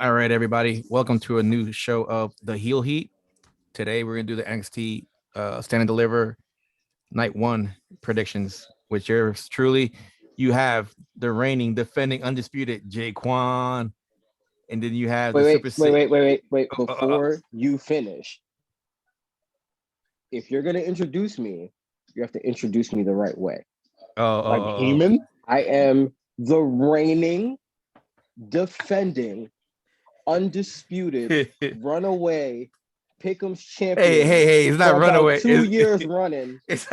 All right, everybody. Welcome to a new show of the Heel Heat. Today, we're going to do the NXT Stand and Deliver Night 1 predictions with yours truly. You have the reigning, defending, undisputed Jaquan. And then you have the Super Wait. Before you finish, if you're going to introduce me, you have to introduce me the right way. Like Heyman? I am the reigning, defending, undisputed, runaway, Pick'em's champion. Hey, it's not runaway. 2 years running, it's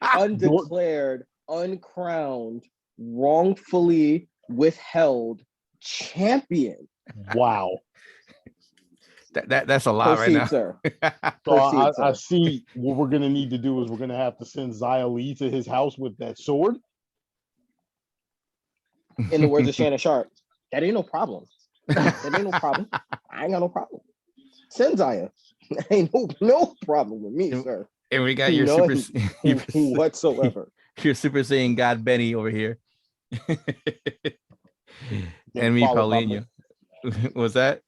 undeclared, uncrowned, wrongfully withheld champion. Wow. That's a lot. Proceed, right now. Sir. So I see what we're going to need to do is we're going to have to send Xia Li to his house with that sword. In the words of Shannon Sharp, that ain't no problem. That ain't no problem. I ain't got no problem. Send Xia. Ain't no problem with me, sir. And we got your whatsoever. Your Super Saiyan God Benny over here. And me, Paulinho. Was that?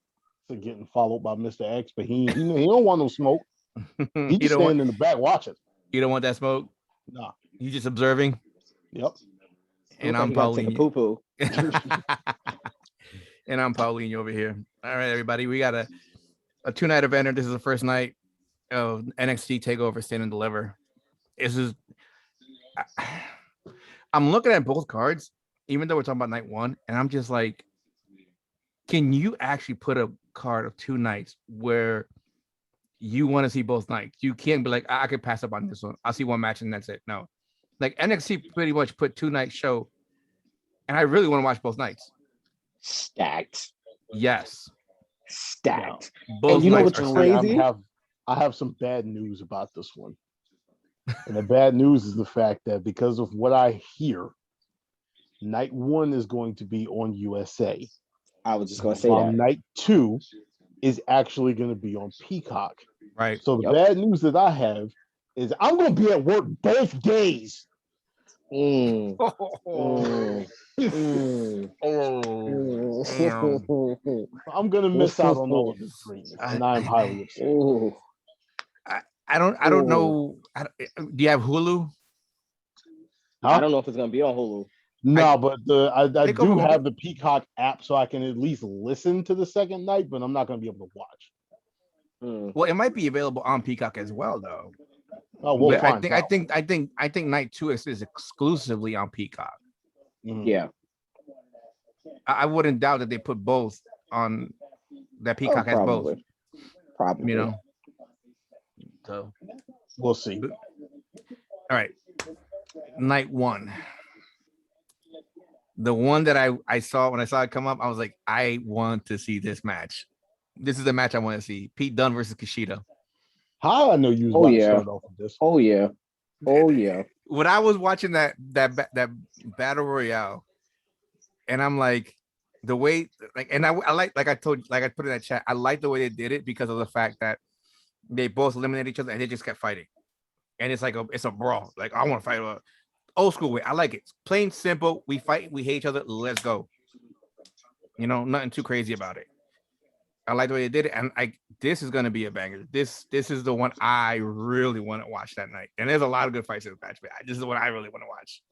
Getting followed by Mr. X, but he don't want no smoke. He just standing in the back watching. You don't want that smoke? Nah. You just observing? Yep. And I'm Paulinho. Poo. And I'm Paulinho over here. All right, everybody. We got a 2-night event. This is the first night of NXT Takeover Stand and Deliver. I'm looking at both cards, even though we're talking about night 1, and I'm just like, can you actually put a card of 2 nights where you want to see both nights? You can't be like, I could pass up on this one. I'll see one match and that's it. No. Like NXT pretty much put 2-night show, and I really want to watch both nights. Stacked. Yes. Stacked. Yeah. Both and you know what's crazy? I have some bad news about this one. And the bad news is the fact that because of what I hear, night 1 is going to be on USA. I was just going to say that. Night 2 is actually going to be on Peacock. Right. So the bad news that I have is I'm going to be at work both days. I'm going to miss out on all of this greatness, and I'm highly upset. I don't know. Do you have Hulu? I don't know if it's going to be on Hulu. No, but I do have the Peacock app, so I can at least listen to the second night, but I'm not going to be able to watch. Well, it might be available on Peacock as well, though. Oh, well, I think night 2 is exclusively on Peacock. Yeah, I wouldn't doubt that they put both on. That Peacock has both. Probably, you know. So we'll see. All right, night 1. The one that I saw when I saw it come up, I was like, I want to see this match. This is the match I want to see. Pete Dunne versus Kushida. How I know you was about to start off with this. Oh yeah. When I was watching that battle royale, and I'm like, the way and I like I put in that chat, I like the way they did it because of the fact that they both eliminated each other and they just kept fighting. And it's like it's a brawl. Like, I want to fight old school way. I like it. Plain simple. We fight. We hate each other. Let's go. You know, nothing too crazy about it. I like the way they did it, and this is gonna be a banger. This is the one I really want to watch that night. And there's a lot of good fights in the match, but this is what I really want to watch.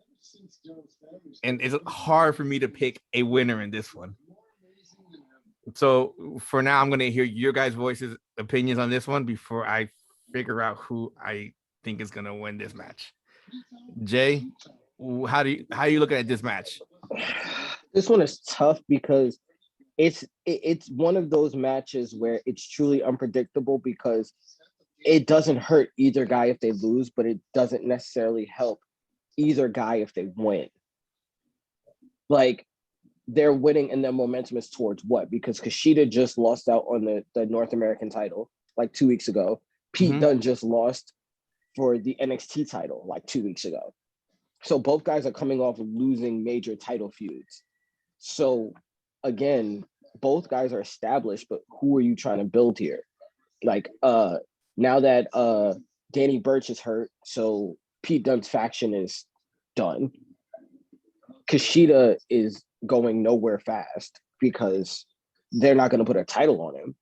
And it's hard for me to pick a winner in this one. So for now, I'm gonna hear your guys' voices, opinions on this one before I figure out who I think is gonna win this match. Jay, how are you looking at this match? This one is tough because it's one of those matches where it's truly unpredictable because it doesn't hurt either guy if they lose, but it doesn't necessarily help either guy if they win. Like, they're winning and their momentum is towards what? Because Kushida just lost out on the North American title like 2 weeks ago. Pete Dunne just lost for the NXT title like 2 weeks ago. So both guys are coming off of losing major title feuds. So again, both guys are established, but who are you trying to build here? Like, now that Danny Burch is hurt, so Pete Dunne's faction is done. Kushida is going nowhere fast because they're not going to put a title on him.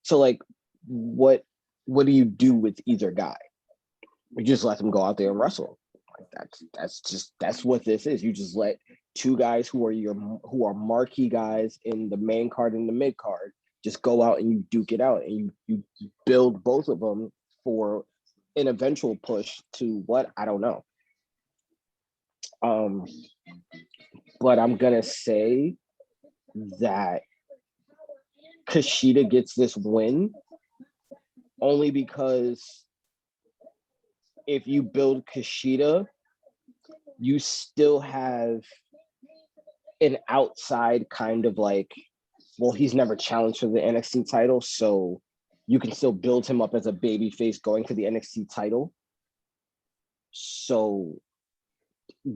So like, what do you do with either guy? You just let them go out there and wrestle. Like that's what this is. You just let two guys who are marquee guys in the main card and the mid card just go out and you duke it out, and you build both of them for an eventual push to what, I don't know. But I'm gonna say that Kushida gets this win only because if you build Kushida, you still have an outside kind of like, well, he's never challenged for the NXT title, so you can still build him up as a baby face going to the NXT title. So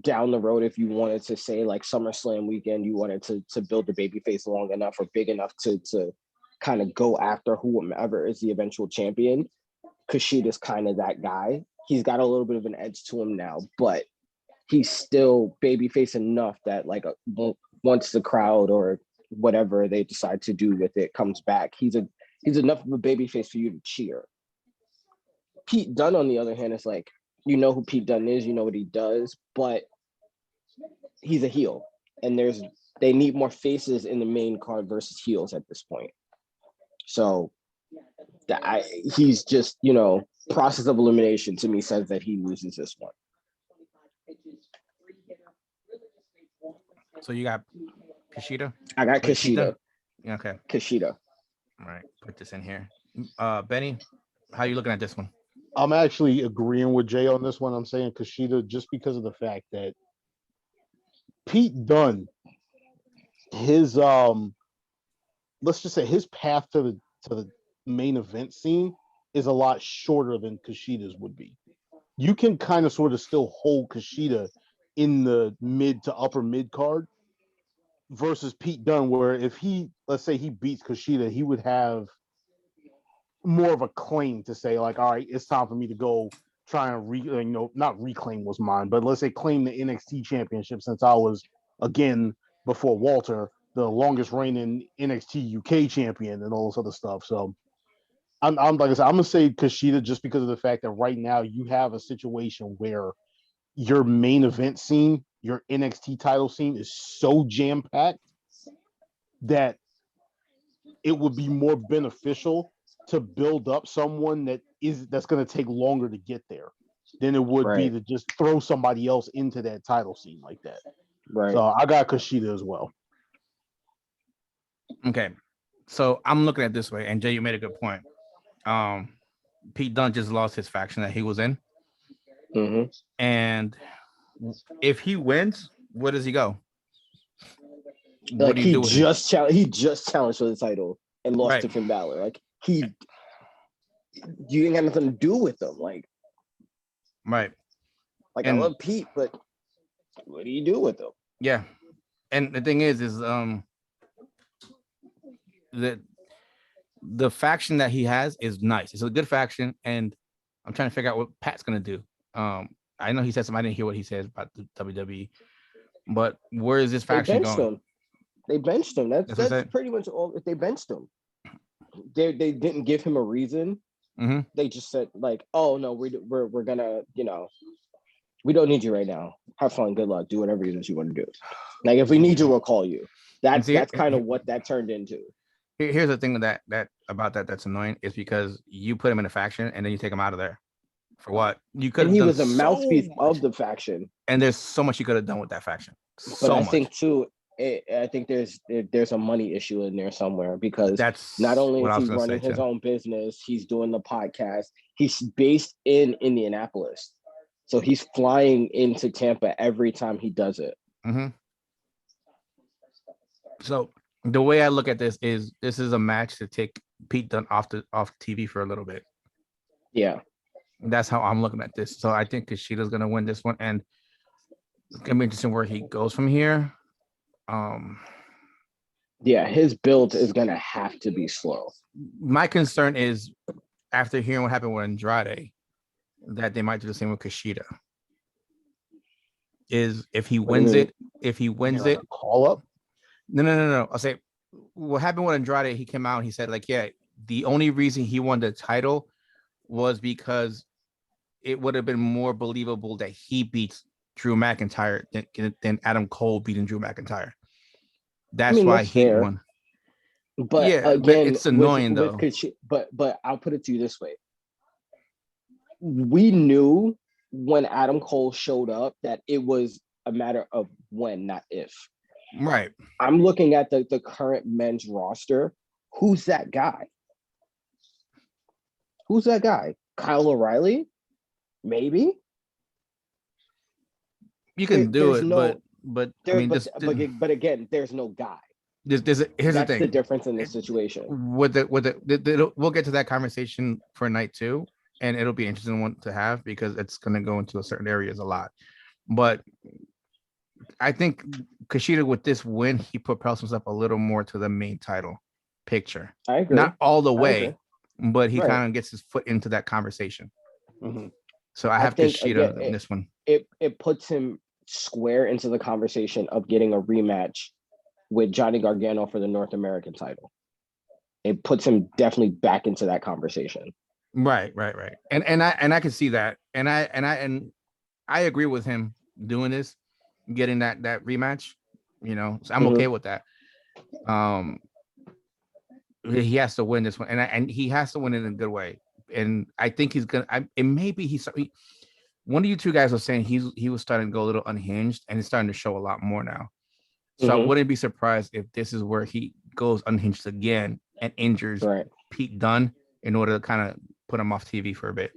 down the road, if you wanted to say like SummerSlam weekend, you wanted to build the baby face long enough or big enough to kind of go after whomever is the eventual champion, Kushida's kind of that guy. He's got a little bit of an edge to him now, but he's still babyface enough that like once the crowd or whatever they decide to do with it comes back, he's enough of a babyface for you to cheer. Pete Dunne, on the other hand, is like, you know who Pete Dunne is, you know what he does, but he's a heel, and they need more faces in the main card versus heels at this point. So he's just, process of elimination to me says that he loses this one. So you got Kushida? I got Kushida. Okay. Kushida. All right, put this in here. Benny, how are you looking at this one? I'm actually agreeing with Jay on this one. I'm saying Kushida just because of the fact that Pete Dunne, his let's just say his path to the main event scene is a lot shorter than Kushida's would be. You can kind of sort of still hold Kushida in the mid to upper mid card versus Pete Dunne, where if let's say he beats Kushida, he would have more of a claim to say like, all right, it's time for me to go try and not reclaim was mine, but let's say claim the NXT championship, since I was, again, before Walter, the longest reigning NXT UK champion and all this other stuff. So I'm like I said, I'm gonna say Kushida just because of the fact that right now you have a situation where your main event scene, your NXT title scene is so jam-packed that it would be more beneficial to build up someone that's going to take longer to get there than it would be to just throw somebody else into that title scene like that. Right. So I got Kushida as well. Okay. So I'm looking at it this way, and Jay, you made a good point. Pete Dunne just lost his faction that he was in. Mm-hmm. And if he wins, where does he go? Like, what do you do with him? He just challenged for the title and lost to Finn Balor. Like, you ain't got nothing to do with them. Like, right. Like, I love Pete, but what do you do with him? Yeah. And the thing is the faction that he has is nice. It's a good faction, and I'm trying to figure out what Pat's gonna do. I know he said something. I didn't hear what he says about the WWE, but where is this faction going? They benched him. That's pretty much all. They benched him. They didn't give him a reason. Mm-hmm. They just said like, "Oh no, we're gonna, we don't need you right now. Have fun, good luck, do whatever it is you want to do. Like, if we need you, we'll call you." That's kind of what that turned into. Here's the thing that's annoying is because you put him in a faction and then you take him out of there. For what? You could. And he was a mouthpiece of the faction. And there's so much you could have done with that faction. But I think too, I think there's a money issue in there somewhere, because that's not only is he running his own business, he's doing the podcast. He's based in Indianapolis, so he's flying into Tampa every time he does it. Mm-hmm. So the way I look at this is a match to take Pete Dunne off TV for a little bit. Yeah. That's how I'm looking at this. So I think Kushida's gonna win this one, and it's gonna be interesting where he goes from here. Yeah, his build is gonna have to be slow. My concern is, after hearing what happened with Andrade, that they might do the same with Kushida. Is if he wins it, call up. No. I'll say what happened with Andrade, he came out and he said, like, yeah, the only reason he won the title was because it would have been more believable that he beats Drew McIntyre than Adam Cole beating Drew McIntyre. That's why that's he fair. won. But Yeah, but again, it's annoying with though. but I'll put it to you this way. We knew when Adam Cole showed up that it was a matter of when, not if. Right. I'm looking at the current men's roster. Who's that guy? Who's that guy? Kyle O'Reilly? Maybe. You can do There's it, no but I there, mean, but again, there's no guy. here's the That's thing. the difference in this situation. We'll get to that conversation for night 2, and it'll be an interesting one to have because it's going to go into a certain areas a lot. But I think Kushida with this win, he propels himself a little more to the main title picture. I agree. Not all the way, but he Right. kind of gets his foot into that conversation. Mm-hmm. So I have think, Kushida again, in this one. It puts him square into the conversation of getting a rematch with Johnny Gargano for the North American title. It puts him definitely back into that conversation. Right. And I can see that. And I agree with him doing this, getting that rematch. You know, so I'm okay with that. He has to win this one, and he has to win it in a good way. And I think he's gonna. And maybe one of you two guys was saying he was starting to go a little unhinged, and it's starting to show a lot more now. So I wouldn't be surprised if this is where he goes unhinged again and injures Pete Dunne in order to kind of put him off TV for a bit.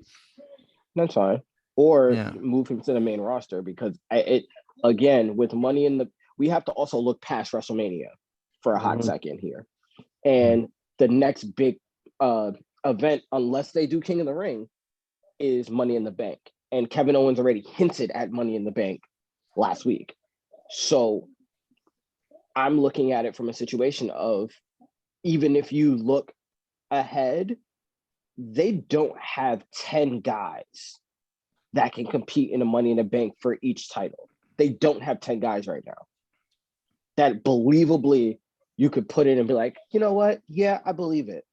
That's fine. Or move him to the main roster because again, with money in the, we have to also look past WrestleMania for a hot second here. And the next big event, unless they do King of the Ring, is Money in the Bank. And Kevin Owens already hinted at Money in the Bank last week. So I'm looking at it from a situation of, even if you look ahead, they don't have 10 guys that can compete in a Money in the Bank for each title. They don't have 10 guys right now that believably you could put in and be like, you know what? Yeah, I believe it.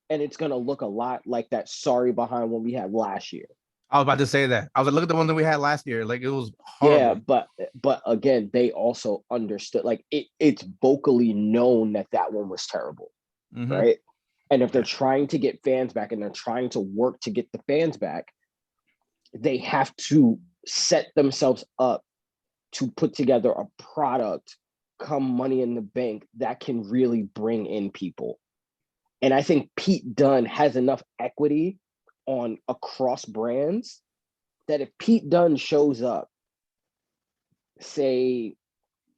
And it's going to look a lot like that sorry behind one we had last year. I was about to say that. I was like, look at the one that we had last year. Like, it was horrible. Yeah, but again, they also understood, like, it's vocally known that one was terrible, right? And if they're trying to get fans back and they're trying to work to get the fans back, they have to set themselves up to put together a product come Money in the Bank that can really bring in people. And I think Pete Dunne has enough equity on across brands that if Pete Dunne shows up, say,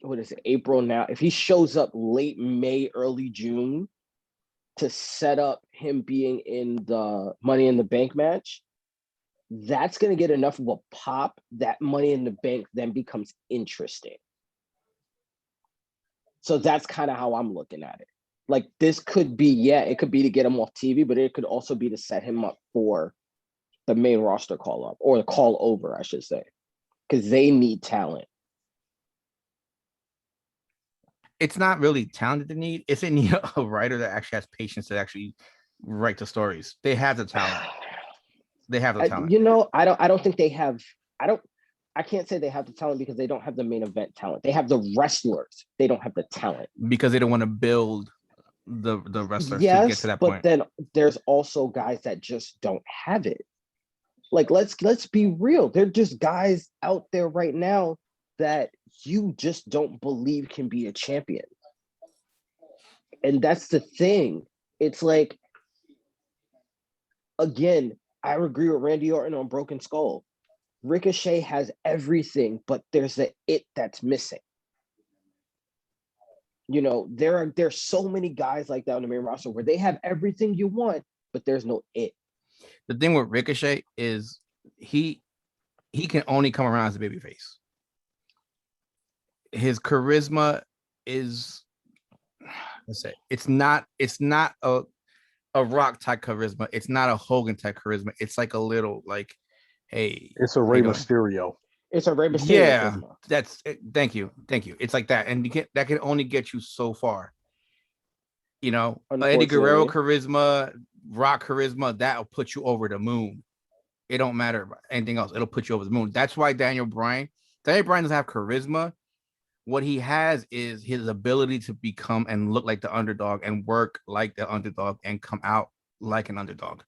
what is it, April now, if he shows up late May, early June to set up him being in the Money in the Bank match, that's going to get enough of a pop that Money in the Bank then becomes interesting. So that's kind of how I'm looking at it. Like, this could be, it could be to get him off TV, but it could also be to set him up for the main roster call up, or the call over, I should say, because they need talent. It's not really talent they need. It's in need a writer that actually has patience to actually write the stories. They have the talent. They have the talent. I don't think they have. I can't say they have the talent because they don't have the main event talent. They have the wrestlers. They don't have the talent because they don't want to build the wrestlers to get to that point. But then there's also guys that just don't have it. Like, let's be real. They're just guys out there right now that you just don't believe can be a champion. And that's the thing. It's like, again, I agree with Randy Orton on Broken Skull. Ricochet has everything, but there's the it that's missing. There's so many guys like that on the main roster where they have everything you want, but there's no it. The thing with Ricochet is he can only come around as a babyface. His charisma is, let's say, it's not a Rock type charisma. It's not a Hogan type charisma. It's like a little like, hey, it's a Rey Mysterio. It's a Rey Mysterio. Yeah, charisma. That's it. Thank you. It's like that, and that can only get you so far. Eddie Guerrero Unfortunately. charisma, Rock charisma, that'll put you over the moon. It don't matter about anything else. It'll put you over the moon. That's why Daniel Bryan doesn't have charisma. What he has is his ability to become and look like the underdog and work like the underdog and come out like an underdog.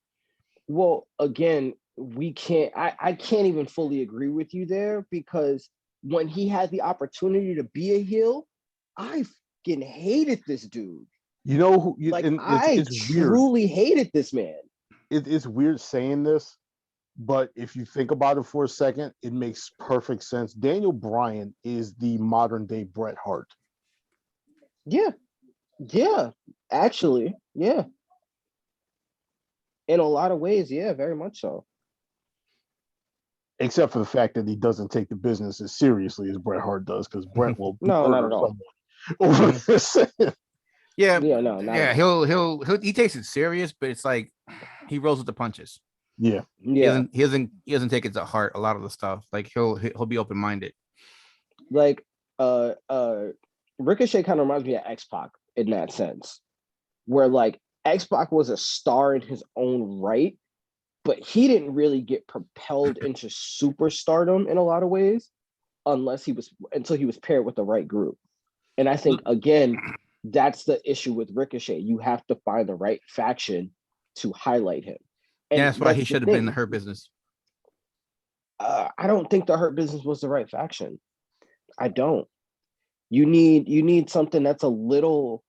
Well, again, I can't even fully agree with you there, because when he had the opportunity to be a heel, I fucking hated this dude. You know who? Like, And I it's weird. truly hated this man. It's weird saying this, but if you think about it for a second, it makes perfect sense. Daniel Bryan is the modern day Bret Hart. Yeah, actually, yeah. In a lot of ways, yeah, very much so. Except for the fact that he doesn't take the business as seriously as Bret Hart does, because Bret will No, not murder at all. someone over this. Yeah, No, not at he'll he takes it serious, but it's like he rolls with the punches. Yeah. He doesn't take it to heart a lot of the stuff. Like he'll be open minded. Like, Ricochet kind of reminds me of X-Pac in that sense, where like X-Pac was a star in his own right, but he didn't really get propelled into superstardom in a lot of ways until he was paired with the right group. And I think, again, that's the issue with Ricochet. You have to find the right faction to highlight him. And that's why he should have been in the Hurt Business. I don't think the Hurt Business was the right faction. I don't. You need something that's a little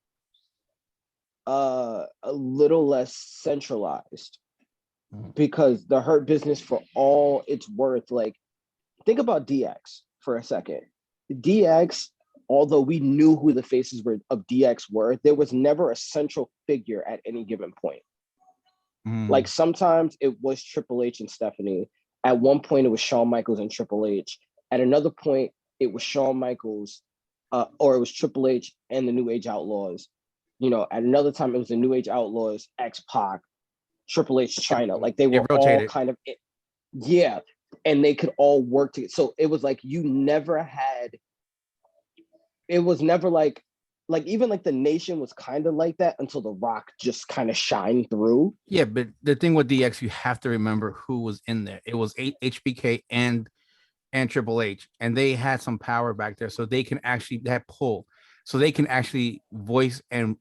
less centralized, because the Hurt Business, for all it's worth, like, think about DX for a second. DX, although we knew who the faces of DX were, there was never a central figure at any given point. Like, sometimes it was Triple H and Stephanie. At one point, it was Shawn Michaels and Triple H. At another point, it was Shawn Michaels, or it was Triple H and the New Age Outlaws. At another time, it was the New Age Outlaws, X-Pac, Triple H, China. Like, they were all kind of, yeah, and they could all work together. So it was like it was never like even like the Nation was kind of like that until The Rock just kind of shined through. Yeah, but the thing with DX, you have to remember who was in there. It was HBK and Triple H, and they had some power back there, so they can actually that pull, so they can actually voice and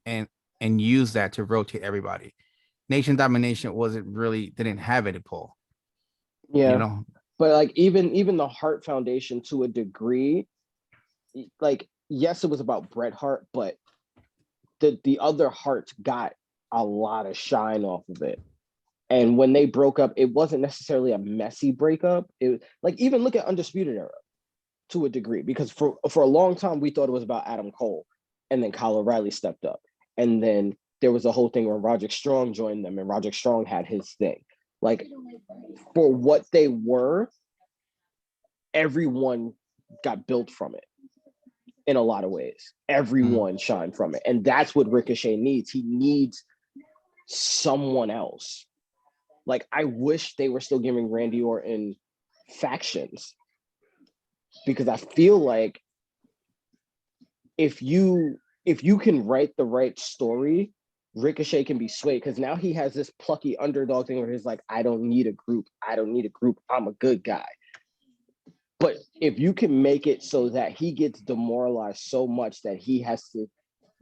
use that to rotate everybody. Nation Domination didn't have any pull. Yeah, but like even the Hart Foundation, to a degree, like, yes, it was about Bret Hart, but the other Harts got a lot of shine off of it. And when they broke up, it wasn't necessarily a messy breakup. It was like, even look at Undisputed Era to a degree, because for a long time we thought it was about Adam Cole, and then Kyle O'Reilly stepped up, and then there was a whole thing where Roderick Strong joined them, and Roderick Strong had his thing. Like, for what they were, everyone got built from it. In a lot of ways, everyone shined from it, and that's what Ricochet needs. He needs someone else. Like, I wish they were still giving Randy Orton factions, because I feel like if you can write the right story, Ricochet can be swayed, because now he has this plucky underdog thing where he's like, I don't need a group. I'm a good guy. But if you can make it so that he gets demoralized so much that he has to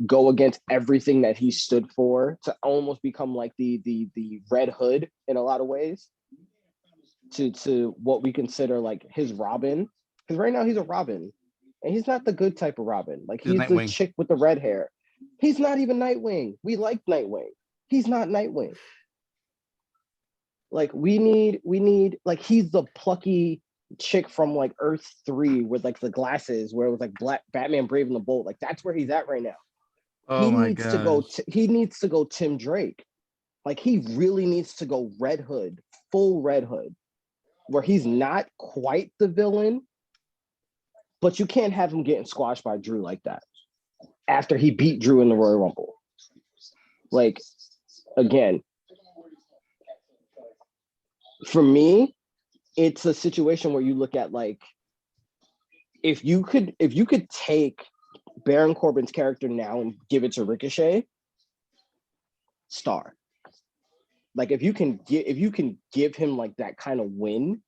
go against everything that he stood for, to almost become like the Red Hood in a lot of ways, to what we consider like his Robin, because right now he's a Robin, and he's not the good type of Robin. Like, he's the chick with the red hair. He's not even Nightwing. We like Nightwing. He's not Nightwing. Like, we need like, he's the plucky chick from like Earth 3 with like the glasses, where it was like Black Batman Brave and the Bold. Like, that's where he's at right now. Oh, he needs to go Tim Drake. Like, he really needs to go Red Hood, full Red Hood, where he's not quite the villain, but you can't have him getting squashed by Drew like that after he beat Drew in the Royal Rumble. Like, again, for me, it's a situation where you look at, like, if you could take Baron Corbin's character now and give it to Ricochet, star. Like if you can give him like that kind of win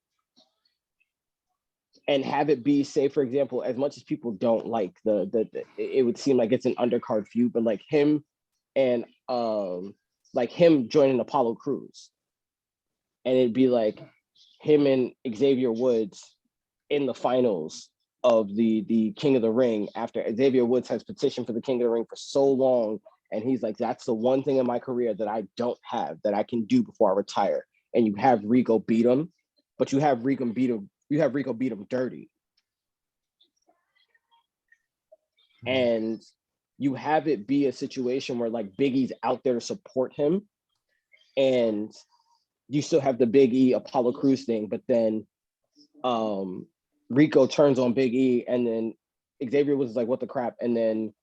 and have it be, say, for example, as much as people don't like it would seem like it's an undercard feud, but like him and like him joining Apollo Crews, and it'd be like him and Xavier Woods in the finals of the King of the Ring after Xavier Woods has petitioned for the King of the Ring for so long, and he's like, that's the one thing in my career that I don't have that I can do before I retire. And you have Rico beat him, but you have Rico beat him dirty. And you have it be a situation where like Big E's out there to support him, and you still have the Big E Apollo Crews thing, but then Rico turns on Big E, and then Xavier was like, what the crap? And then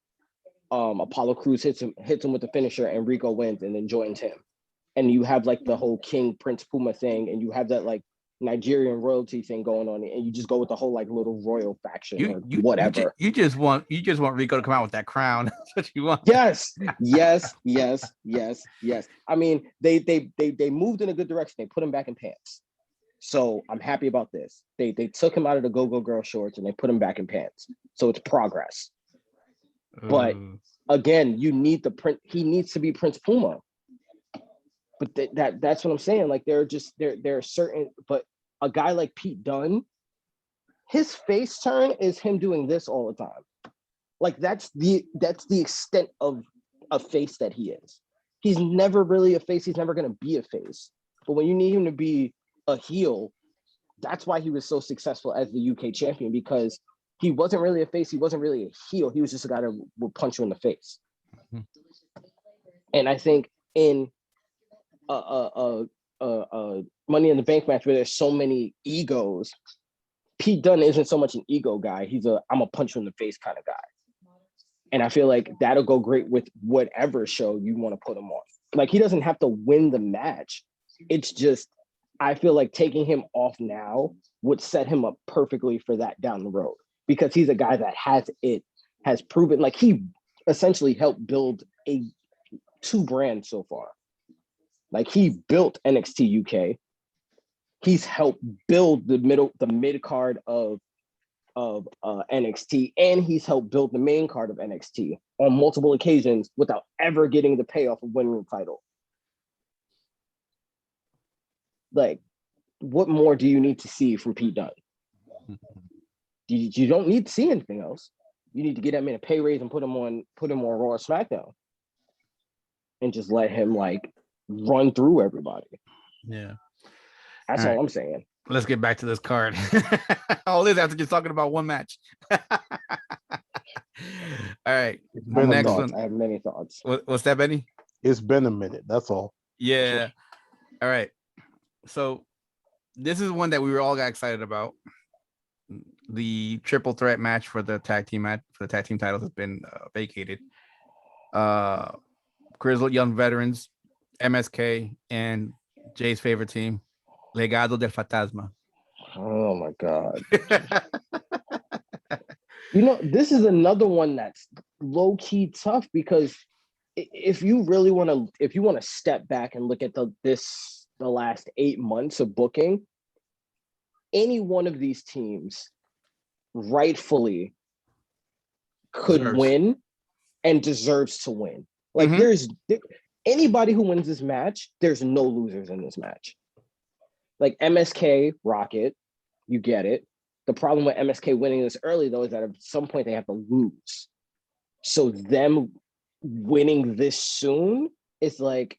Apollo Crews hits him with the finisher, and Rico wins and then joins him. And you have like the whole King Prince Puma thing, and you have that like Nigerian royalty thing going on, and you just go with the whole like little royal faction or whatever. You just want Rico to come out with that crown. That's what you want. Yes. I mean, they moved in a good direction. They put him back in pants. So I'm happy about this. They took him out of the Go-Go Girl shorts and they put him back in pants. So it's progress. But again, you need he needs to be Prince Puma. But that's what I'm saying. Like there are certain, but a guy like Pete Dunne, his face turn is him doing this all the time. Like that's the extent of a face that he is. He's never really a face. He's never going to be a face. But when you need him to be a heel, that's why he was so successful as the UK champion, because he wasn't really a face. He wasn't really a heel. He was just a guy that would punch you in the face. Mm-hmm. And I think in Money in the Bank match where there's so many egos, Pete Dunne isn't so much an ego guy. He's I'm a punch you in the face kind of guy. And I feel like that'll go great with whatever show you want to put him on. Like he doesn't have to win the match. It's just, I feel like taking him off now would set him up perfectly for that down the road, because he's a guy that has proven, like he essentially helped build two brands so far. Like he built NXT UK. He's helped build the mid card of NXT, and he's helped build the main card of NXT on multiple occasions without ever getting the payoff of winning the title. Like, what more do you need to see from Pete Dunne? You don't need to see anything else. You need to get him in a pay raise and put him on Raw or SmackDown, and just let him like run through everybody. Yeah, that's all I'm saying. Let's get back to this card. All this after just talking about one match. All right, next one. I have many thoughts. What's that, Benny? It's been a minute. That's all. Yeah. All right. So this is one that we all got excited about. The triple threat match for the tag team titles has been vacated. Grizzled Young Veterans, MSK, and Jay's favorite team, Legado del Fantasma. Oh my God. This is another one that's low-key tough, because if you want to step back and look at the last 8 months of booking, any one of these teams rightfully could win and deserves to win. Like there's anybody who wins this match, there's no losers in this match. Like MSK, Rocket, you get it. The problem with MSK winning this early, though, is that at some point they have to lose. So them winning this soon is like,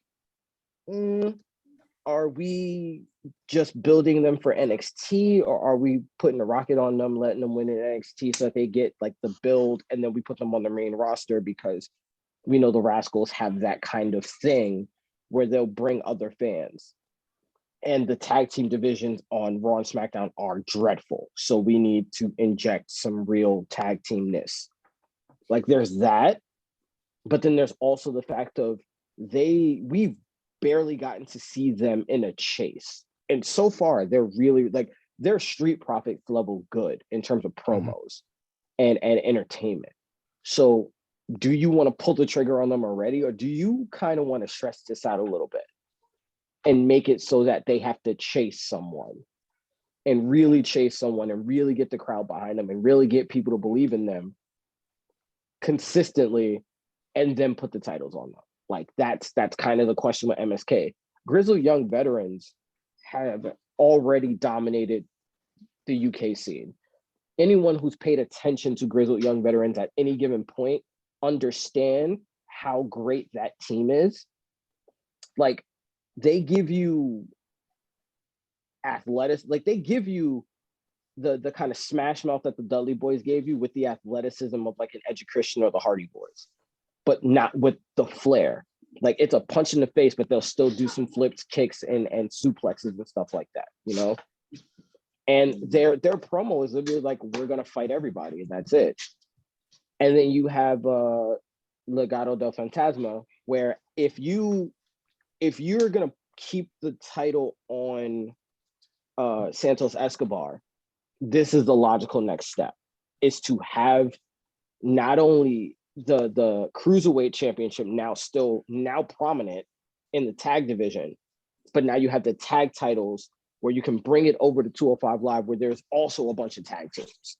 are we just building them for NXT, or are we putting a rocket on them, letting them win in NXT so that they get like the build, and then we put them on the main roster because we know the Rascals have that kind of thing where they'll bring other fans. And the tag team divisions on Raw and SmackDown are dreadful. So we need to inject some real tag teamness. Like there's that. But then there's also the fact of we've barely gotten to see them in a chase. And so far, they're really like, they're Street Profits level good in terms of promos and entertainment. So do you want to pull the trigger on them already, or do you kind of want to stress this out a little bit and make it so that they have to chase someone and really chase someone and really get the crowd behind them and really get people to believe in them consistently and then put the titles on them? Like that's kind of the question with MSK. Grizzled young veterans have already dominated the UK scene. Anyone who's paid attention to Grizzled young veterans at any given point understand how great that team is. Like they give you athleticism, like they give you the kind of smash mouth that the Dudley Boys gave you with the athleticism of like an Edge Christian or the Hardy Boys, but not with the flair. Like it's a punch in the face, but they'll still do some flips, kicks, and suplexes and stuff like that, you know? And their promo is literally like, we're gonna fight everybody, and that's it. And then you have Legado del Fantasma, where if you're gonna keep the title on Santos Escobar, this is the logical next step, is to have not only the cruiserweight championship now prominent in the tag division, but now you have the tag titles where you can bring it over to 205 Live, where there's also a bunch of tag teams.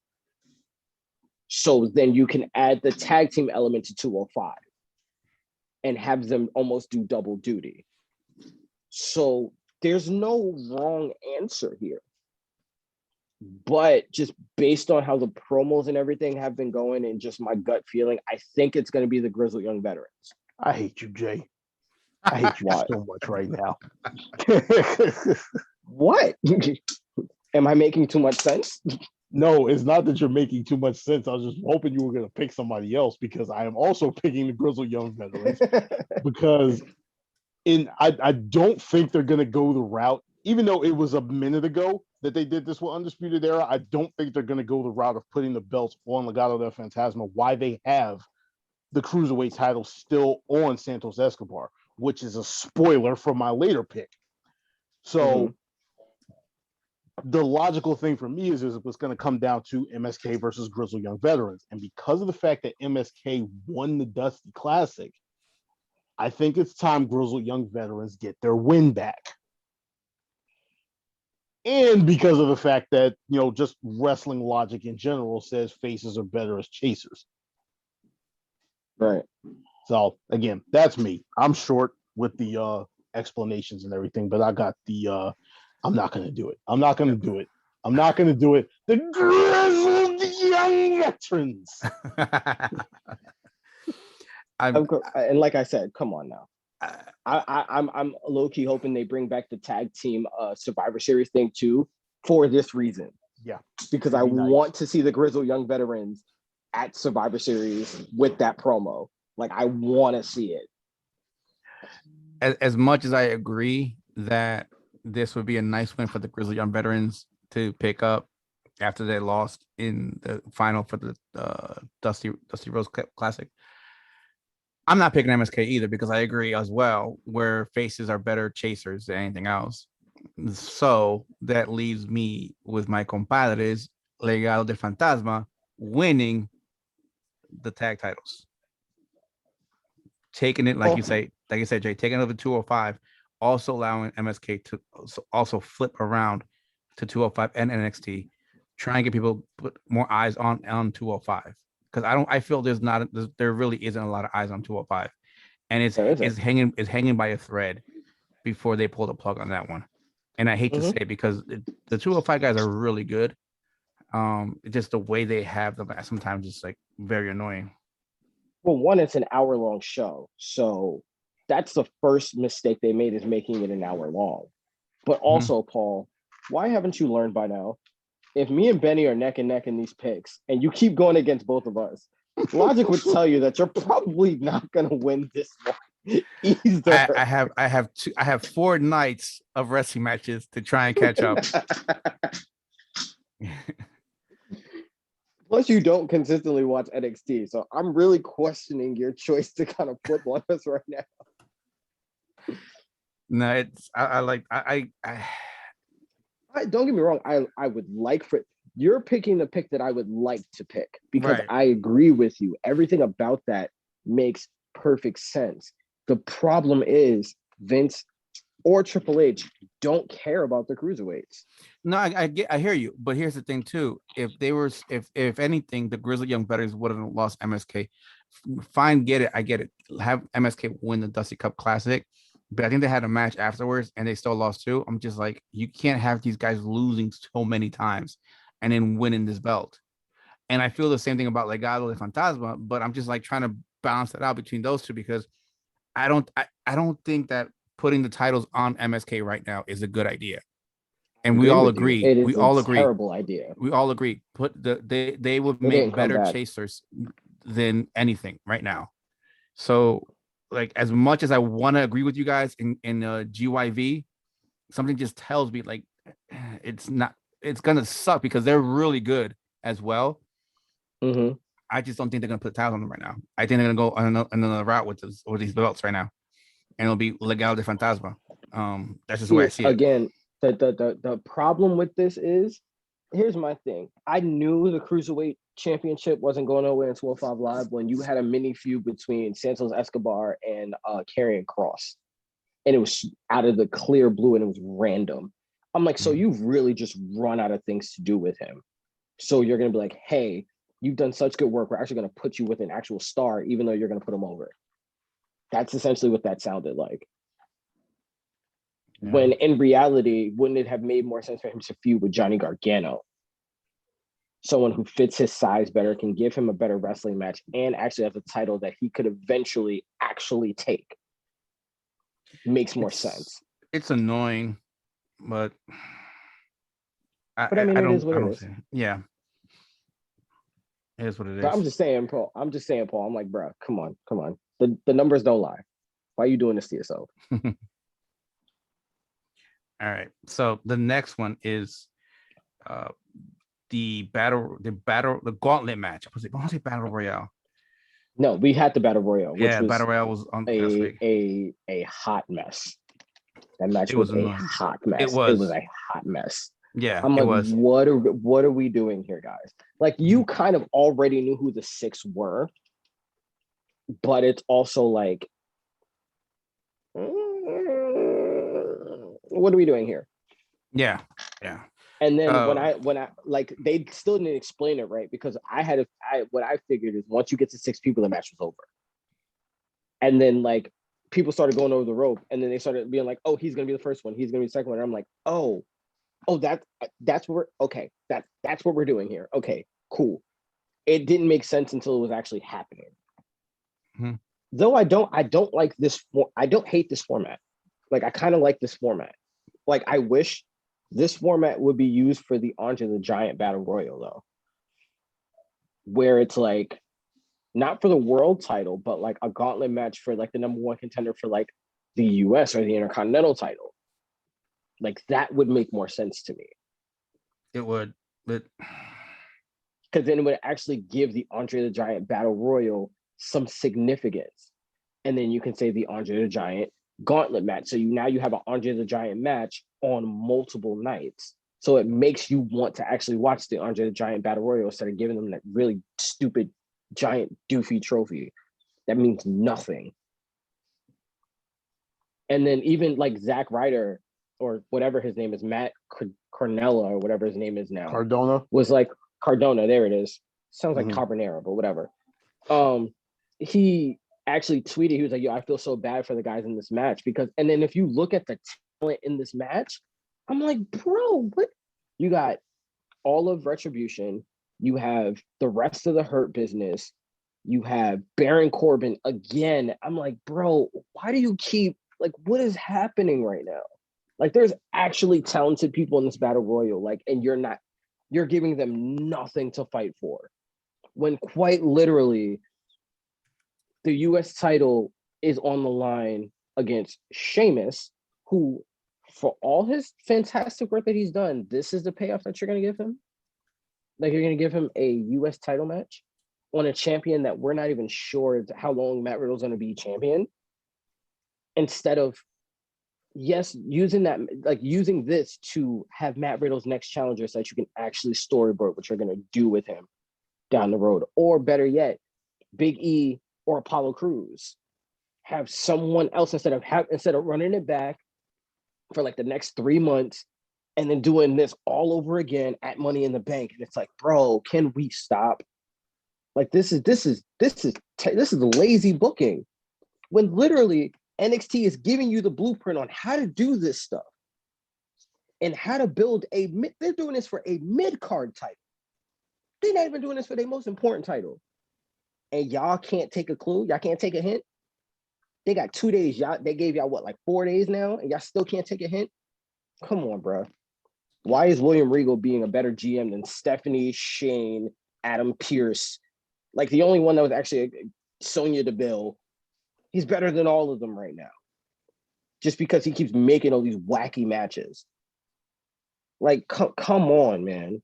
So then you can add the tag team element to 205 and have them almost do double duty. So there's no wrong answer here. But just based on how the promos and everything have been going and just my gut feeling, I think it's going to be the Grizzled young veterans. I hate you, Jay. I hate you so much right now. What? Am I making too much sense? No, it's not that you're making too much sense. I was just hoping you were going to pick somebody else, because I am also picking the Grizzled young veterans because I don't think they're going to go the route, even though it was a minute ago that they did this with Undisputed Era. I don't think they're going to go the route of putting the belts on Legado del Fantasma. Why they have the Cruiserweight title still on Santos Escobar, which is a spoiler for my later pick. So the logical thing for me is it's going to come down to MSK versus Grizzled young veterans. And because of the fact that MSK won the Dusty Classic, I think it's time Grizzled young veterans get their win back. And because of the fact that, you know, just wrestling logic in general says faces are better as chasers. Right. So again, that's me. I'm short with the explanations and everything, but I got the I'm not going to do it. I'm not going to do it. I'm not going to do it. The Grizzled young veterans. And like I said, come on now. I'm low key hoping they bring back the tag team Survivor Series thing too for this reason. Yeah, because I want to see the Grizzled young veterans at Survivor Series with that promo. Like I want to see it. As much as I agree that this would be a nice win for the Grizzled young veterans to pick up after they lost in the final for the Dusty Rose Classic, I'm not picking MSK either, because I agree as well, where faces are better chasers than anything else. So that leaves me with my compadres, Legado del Fantasma, winning the tag titles. Taking it, like you said, Jay, taking it over 205, also allowing MSK to also flip around to 205 and NXT, try and get people put more eyes on 205. Because I feel there really isn't a lot of eyes on 205, and it's hanging by a thread before they pull the plug on that one. And I hate to say it, because the 205 guys are really good. Just the way they have them sometimes is like very annoying. Well, one, it's an hour-long show, so that's the first mistake they made, is making it an hour long. But also, Paul, why haven't you learned by now? If me and Benny are neck and neck in these picks, and you keep going against both of us, logic would tell you that you're probably not going to win this one either. I have 4 nights of wrestling matches to try and catch up. Plus, you don't consistently watch NXT, so I'm really questioning your choice to kind of flip on us right now. No, it's I don't get me wrong. I would like for you're picking the pick that I would like to pick, because right. I agree with you. Everything about that makes perfect sense. The problem is Vince or Triple H don't care about the cruiserweights. No, I hear you, but here's the thing too. If anything, the Grizzled Young Veterans would have lost MSK. Fine, get it. I get it. Have MSK win the Dusty Cup Classic, but I think they had a match afterwards and they still lost too. I'm just like, you can't have these guys losing so many times and then winning this belt. And I feel the same thing about Legado and Fantasma, but I'm just like trying to balance it out between those two because I don't think that putting the titles on MSK right now is a good idea. And we all agree. It is we all a agree. terrible idea. We all agree. They would make better chasers than anything right now. So, like, as much as I want to agree with you guys in GYV, something just tells me like it's not. It's gonna suck because they're really good as well. Mm-hmm. I just don't think they're gonna put titles on them right now. I think they're gonna go on another route with these belts right now, and it'll be Legado de Fantasma. That's just the way I see it. Again, the problem with this is, here's my thing. I knew the Cruiserweight Championship wasn't going nowhere in 12-5 Live when you had a mini feud between Santos Escobar and Karrion Kross. And it was out of the clear blue and it was random. I'm like, so you've really just run out of things to do with him. So you're going to be like, hey, you've done such good work. We're actually going to put you with an actual star, even though you're going to put him over. That's essentially what that sounded like. Yeah. When in reality, wouldn't it have made more sense for him to feud with Johnny Gargano? Someone who fits his size better, can give him a better wrestling match, and actually has a title that he could eventually actually take. Makes more sense. It's annoying, but I mean, it is what it is. Yeah. It is what it is. But I'm just saying, Paul. I'm like, bro, come on. The numbers don't lie. Why are you doing this to yourself? All right. So the next one is the Gauntlet match. I want to say Battle Royale. No, we had the Battle Royale. Which was Battle Royale was on a hot mess. That match was a hot mess. It was a hot mess. Yeah, I'm like, what are we doing here, guys? Like, you kind of already knew who the six were, but it's also like, what are we doing here? Yeah. And then when I like, they still didn't explain it right, because what I figured is once you get to six people, the match was over. And then like people started going over the rope, and then they started being like, oh, he's gonna be the first one, he's gonna be the second one. And I'm like, oh, that's what that's what we're doing here. Okay, cool. It didn't make sense until it was actually happening. Mm-hmm. Though I don't like this. I don't hate this format. Like, I kind of like this format. Like, I wish this format would be used for the Andre the Giant Battle Royal, though, where it's like not for the world title, but like a gauntlet match for like the number one contender for like the US or the Intercontinental title. Like, that would make more sense to me. It would, but because then it would actually give the Andre the Giant Battle Royal some significance. And then you can say the Andre the Giant Gauntlet match. So you have an Andre the Giant match on multiple nights. So it makes you want to actually watch the Andre the Giant Battle Royal instead of giving them that really stupid, giant, doofy trophy that means nothing. And then even like Zack Ryder, or whatever his name is, Matt Cornella, or whatever his name is now. Cardona. Was like, Cardona, there it is. Sounds like Carbonara, but whatever. He actually tweeted, he was like, yo, I feel so bad for the guys in this match, because, and then if you look at the talent in this match, I'm like, bro, what? You got all of Retribution, you have the rest of the Hurt Business, you have Baron Corbin again. I'm like, bro, why do you keep, like, what is happening right now? Like, there's actually talented people in this Battle Royal, like, and you're giving them nothing to fight for, when quite literally the US title is on the line against Sheamus, who, for all his fantastic work that he's done, this is the payoff that you're going to give him? Like, you're going to give him a US title match on a champion that we're not even sure how long Matt Riddle's going to be champion, instead of, yes, using this to have Matt Riddle's next challenger so that you can actually storyboard what you're going to do with him down the road. Or better yet, Big E or Apollo Crews. Have someone else instead of running it back for like the next 3 months and then doing this all over again at Money in the Bank. And it's like, bro, can we stop? Like this is lazy booking when literally NXT is giving you the blueprint on how to do this stuff and how to build they're doing this for a mid-card title. They're not even doing this for their most important title. And y'all can't take a clue. Y'all can't take a hint. They got 2 days. They gave y'all what, like 4 days now, and y'all still can't take a hint? Come on, bro. Why is William Regal being a better GM than Stephanie, Shane, Adam Pearce? Like the only one that was actually Sonya Deville. He's better than all of them right now. Just because he keeps making all these wacky matches. Like, come on, man.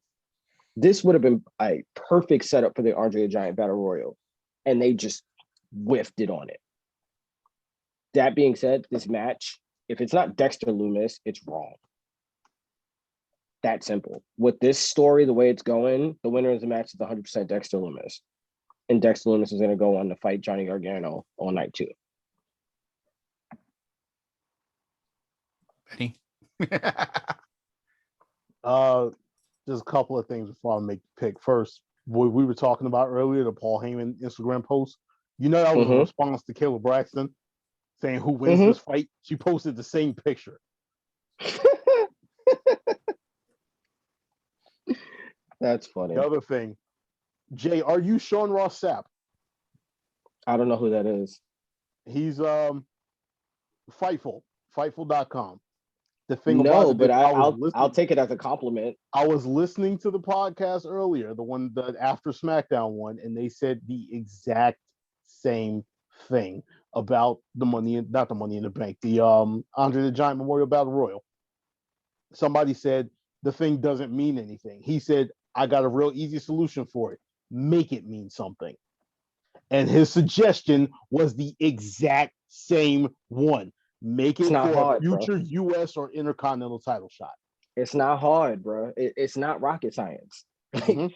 This would have been a perfect setup for the Andre the Giant Battle Royal. And they just whiffed it on it. That being said, this match, if it's not Dexter Lumis, it's wrong. That simple. With this story, the way it's going, the winner of the match is 100% Dexter Lumis. And Dexter Lumis is going to go on to fight Johnny Gargano on night 2. Benny. Just a couple of things before I make the pick. First, what we were talking about earlier, the Paul Heyman Instagram post. You know that was a response to Kayla Braxton saying who wins this fight. She posted the same picture. That's funny. The other thing, Jay, are you Sean Ross Sapp? I don't know who that is. He's Fightful.com. The thing no, about but it, I'll take it as a compliment. I was listening to the podcast earlier, the after SmackDown one, and they said the exact same thing about not the Money in the Bank, the Andre the Giant Memorial Battle Royal. Somebody said the thing doesn't mean anything. He said, I got a real easy solution for it. Make it mean something. And his suggestion was the exact same one. Make it for hard, a future bro. U.S. or Intercontinental title shot. It's not hard, bro. It's not rocket science. I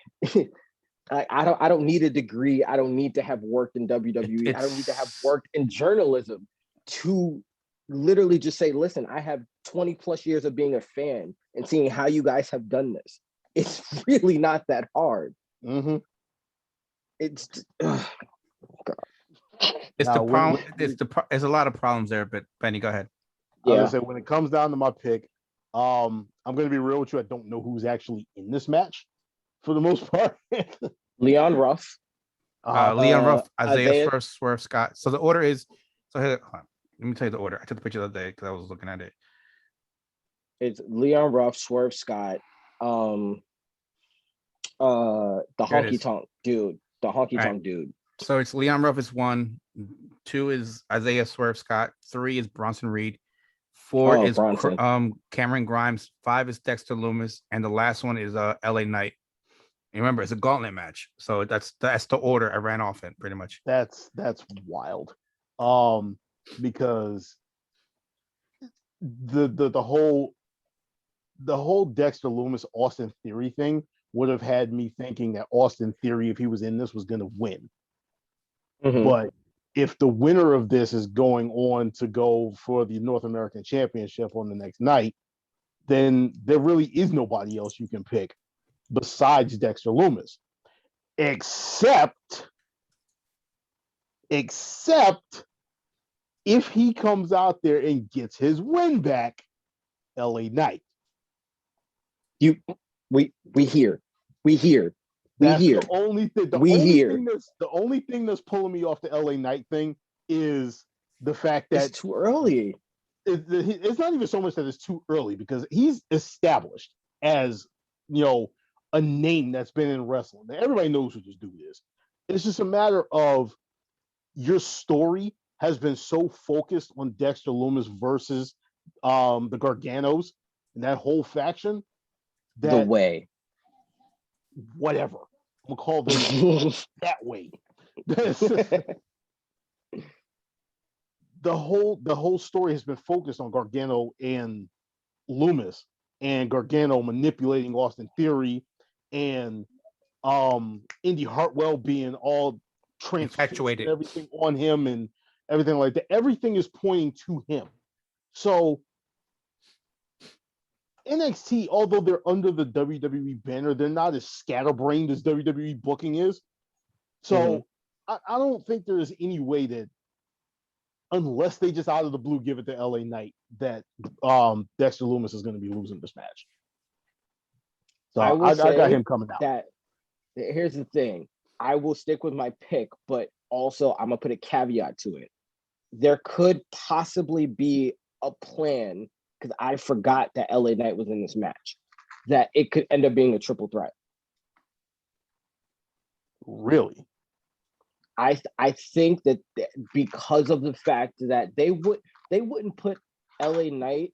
don't need a degree. I don't need to have worked in WWE. I don't need to have worked in journalism to literally just say, listen, I have 20 plus years of being a fan and seeing how you guys have done this. It's really not that hard. It's It's the problem. There's a lot of problems there, but Benny, go ahead. I was gonna say, when it comes down to my pick, I'm gonna be real with you. I don't know who's actually in this match for the most part. Leon Ruff. Leon Ruff, Isaiah Swerve Scott. So the order is here, let me tell you the order. I took the picture the other day because I was looking at it. It's Leon Ruff, Swerve Scott, the honky tonk dude. The honky tonk dude. So it's Leon Ruff is 1, 2 is Isaiah Swerve Scott, 3 is Bronson Reed, 4 is Cameron Grimes, 5 is Dexter Lumis, and the last one is LA Knight. And remember, it's a gauntlet match, so that's the order I ran off in pretty much. That's wild, because the whole Dexter Lumis Austin Theory thing would have had me thinking that Austin Theory, if he was in this, was going to win. But if the winner of this is going on to go for the North American Championship on the next night, then there really is nobody else you can pick besides Dexter Lumis, except if he comes out there and gets his win back, LA Knight. We hear. The only thing that's pulling me off the LA Knight thing is the fact that it's too early. It's not even so much that it's too early, because he's established as, a name that's been in wrestling. Everybody knows who this dude is. It's just a matter of your story has been so focused on Dexter Lumis versus the Garganos and that whole faction that the way. Whatever. I'm gonna call them that way. The whole story has been focused on Gargano and Lumis, and Gargano manipulating Austin Theory, and Indy Hartwell being all transfixing everything on him and everything like that. Everything is pointing to him. So NXT, although they're under the WWE banner, they're not as scatterbrained as WWE booking is. So I don't think there is any way that, unless they just out of the blue give it to LA Knight, that Dexter Lumis is going to be losing this match. So I got him coming out. That here's the thing. I will stick with my pick, but also I'm gonna put a caveat to it. There could possibly be a plan, because I forgot that LA Knight was in this match, that it could end up being a triple threat. Really? I think that because of the fact that they wouldn't put LA Knight,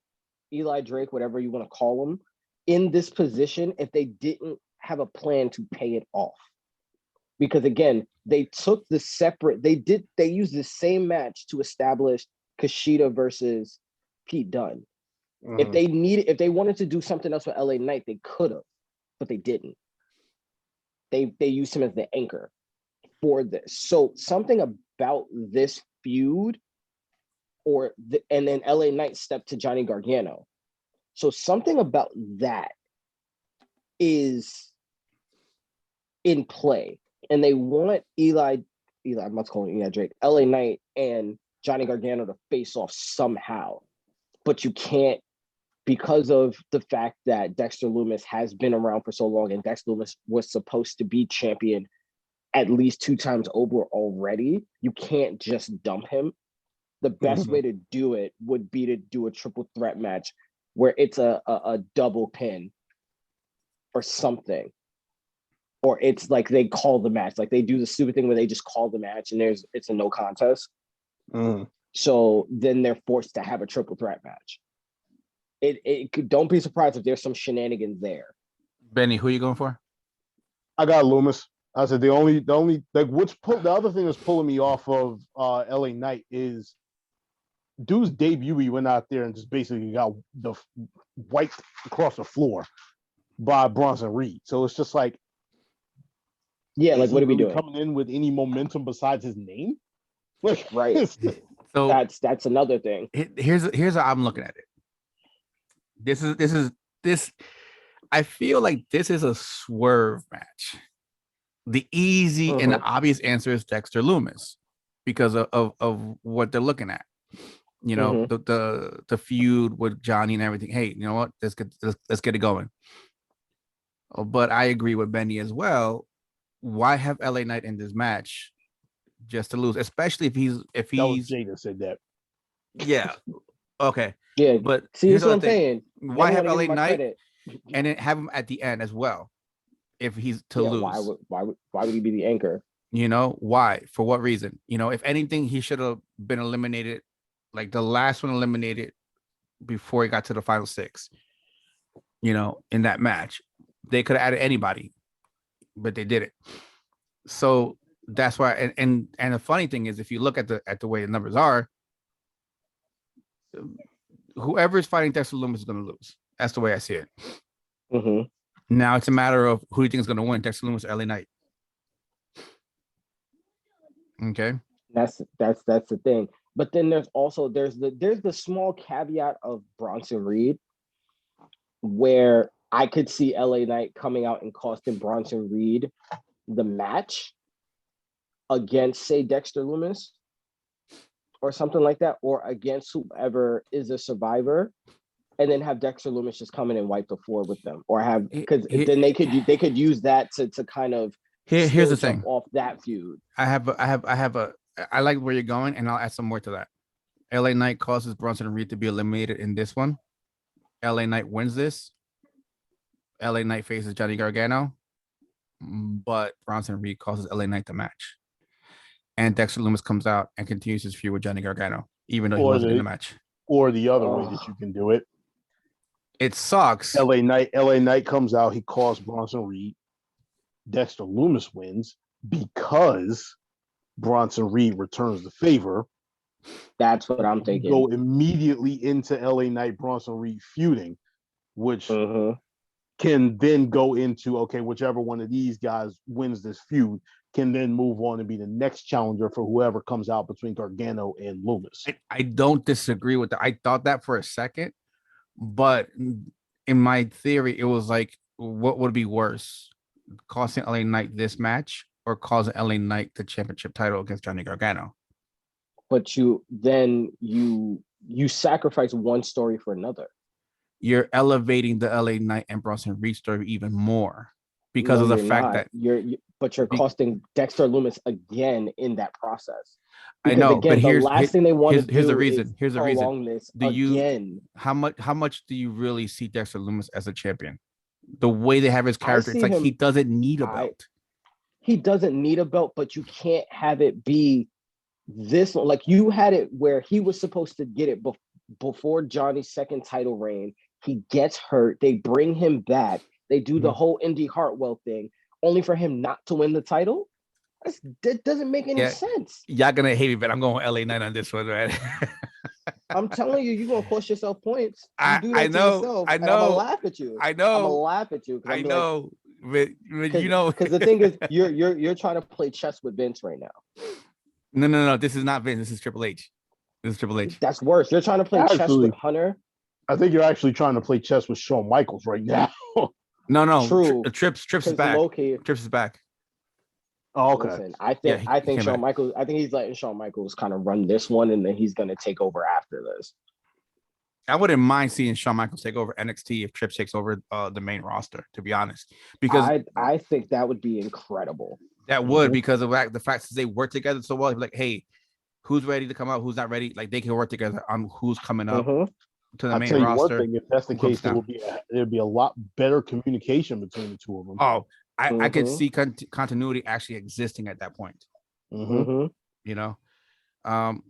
Eli Drake, whatever you want to call him, in this position if they didn't have a plan to pay it off. Because again, they took the separate, they used the same match to establish Kushida versus Pete Dunne. If they wanted to do something else with LA Knight, they could have, but they didn't. They used him as the anchor for this. So something about this feud, and then LA Knight stepped to Johnny Gargano. So something about that is in play. And they want Eli, I must call him Eli Drake, LA Knight and Johnny Gargano to face off somehow. But you can't, because of the fact that Dexter Lumis has been around for so long, and Dexter Lumis was supposed to be champion at least 2 times over already, you can't just dump him. The best way to do it would be to do a triple threat match where it's a double pin or something. Or it's like they call the match. Like they do the stupid thing where they just call the match and it's a no contest. So then they're forced to have a triple threat match. Don't be surprised if there's some shenanigans there. Benny, who are you going for? I got Lumis. I said the only like the other thing that's pulling me off of LA Knight is dude's debut. He went out there and just basically got wiped across the floor by Bronson Reed. So it's just like, yeah, like what are we doing? Coming in with any momentum besides his name? Like, right. So that's another thing. Here's how I'm looking at it. This. I feel like this is a swerve match. The easy and the obvious answer is Dexter Lumis because of what they're looking at. You know, the feud with Johnny and everything. Hey, you know what? Let's get it going. But I agree with Benny as well. Why have LA Knight in this match just to lose? Especially if he's Jada said that. Yeah. Okay. Yeah. But see, here's what I'm saying. Why have LA Knight and then have him at the end as well? If he's to lose. Why would he be the anchor? You know, why? For what reason? You know, if anything, he should have been eliminated, like the last one eliminated before he got to the final 6. You know, in that match. They could have added anybody, but they did it. So that's why. And the funny thing is, if you look at the way the numbers are, whoever is fighting Dexter Lumis is going to lose. That's the way I see it. Now it's a matter of who you think is going to win, Dexter Lumis or LA Knight. Okay, that's the thing. But then there's the small caveat of Bronson Reed, where I could see LA Knight coming out and costing Bronson Reed the match against, say, Dexter Lumis or something like that, or against whoever is a survivor, and then have Dexter Lumis just come in and wipe the floor with them, or have, because then they could use that to kind of here's the thing off that feud. I like where you're going, and I'll add some more to that. LA Knight causes Bronson Reed to be eliminated in this one. LA Knight wins this. LA Knight faces Johnny Gargano, but Bronson Reed causes LA Knight the match. And Dexter Lumis comes out and continues his feud with Johnny Gargano, even though he wasn't in the match. Or the other way that you can do it. It sucks. LA Knight comes out, he calls Bronson Reed. Dexter Lumis wins because Bronson Reed returns the favor. That's what I'm thinking. Go immediately into LA Knight Bronson Reed feuding, which can then go into, okay, whichever one of these guys wins this feud can then move on and be the next challenger for whoever comes out between Gargano and Lumis. I don't disagree with that. I thought that for a second, but in my theory, it was like, what would be worse, costing LA Knight this match or causing LA Knight the championship title against Johnny Gargano? But you sacrifice one story for another. You're elevating the LA Knight and Bronson Reed story even more because No, of the you're fact not. that you're costing Dexter Lumis again in that process. I Because know, again, but the last thing they want to here's the do reason. is Here's the reason. prolong this Do you again. how much do you really see Dexter Lumis as a champion? The way they have his character, it's like he doesn't need a belt. He doesn't need a belt, but you can't have it be this. Like you had it where he was supposed to get it before Johnny's second title reign. He gets hurt. They bring him back. They do the whole Indy Hartwell thing, only for him not to win the title. That doesn't make any sense. Y'all gonna hate me, but I'm going LA Knight on this one, right? I'm telling you, you're gonna cost yourself points. You do that I know, to yourself, I and know. I'm gonna laugh at you. I know. I'm gonna laugh at you. I know, but you know, because the thing is, you're trying to play chess with Vince right now. No. This is not Vince. This is Triple H. This is Triple H. That's worse. You're trying to play chess with Hunter. I think you're actually trying to play chess with Shawn Michaels right now. No. True. Trips is back. Trips is back. Oh, okay. Listen, I think Shawn Michaels. I think he's letting Shawn Michaels kind of run this one, and then he's going to take over after this. I wouldn't mind seeing Shawn Michaels take over NXT if Trips takes over the main roster. To be honest, because I think that would be incredible. That would, because of the fact that they work together so well. Like, hey, who's ready to come out? Who's not ready? Like, they can work together on who's coming up to the main roster. One thing, if that's the case, there'd be a lot better communication between the two of them. Oh, I could see continuity actually existing at that point. You know,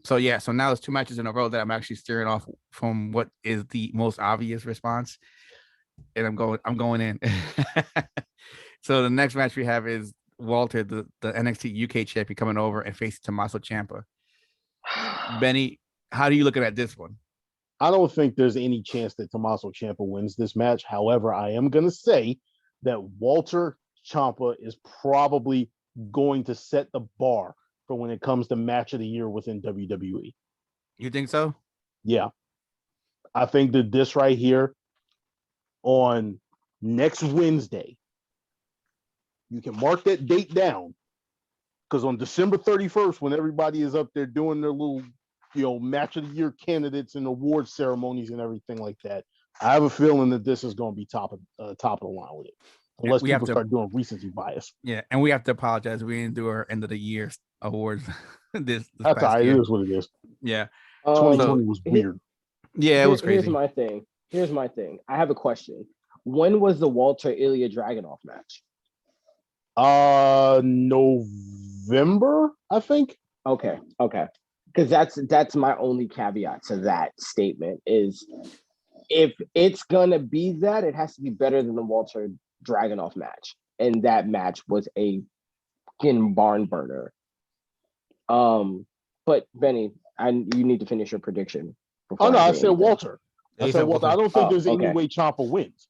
so now it's 2 matches in a row that I'm actually steering off from what is the most obvious response, and I'm going in. So the next match we have is Walter, the NXT UK champion, coming over and facing Tommaso Ciampa. Benny, how are you looking at this one? I don't think there's any chance that Tommaso Ciampa wins this match. However, I am going to say that Walter Ciampa is probably going to set the bar for when it comes to match of the year within WWE. You think so? Yeah. I think that this right here on next Wednesday, you can mark that date down, because on December 31st, when everybody is up there doing their little, match of the year candidates and award ceremonies and everything like that, I have a feeling that this is going to be top of the line with it, unless people start doing recency bias. Yeah, and we have to apologize. We didn't do our end of the year awards. this That's all right. It is what it is. Yeah, 2020 was weird. Yeah, it was crazy. Here's my thing. I have a question. When was the Walter Ilya Dragunov match? November, I think. Okay. Because that's my only caveat to that statement is, if it's gonna be that, it has to be better than the Walter Dragunov match, and that match was a fucking barn burner. But Benny, you need to finish your prediction. I said Walter. I said Walter. I don't think there's any way Ciampa wins.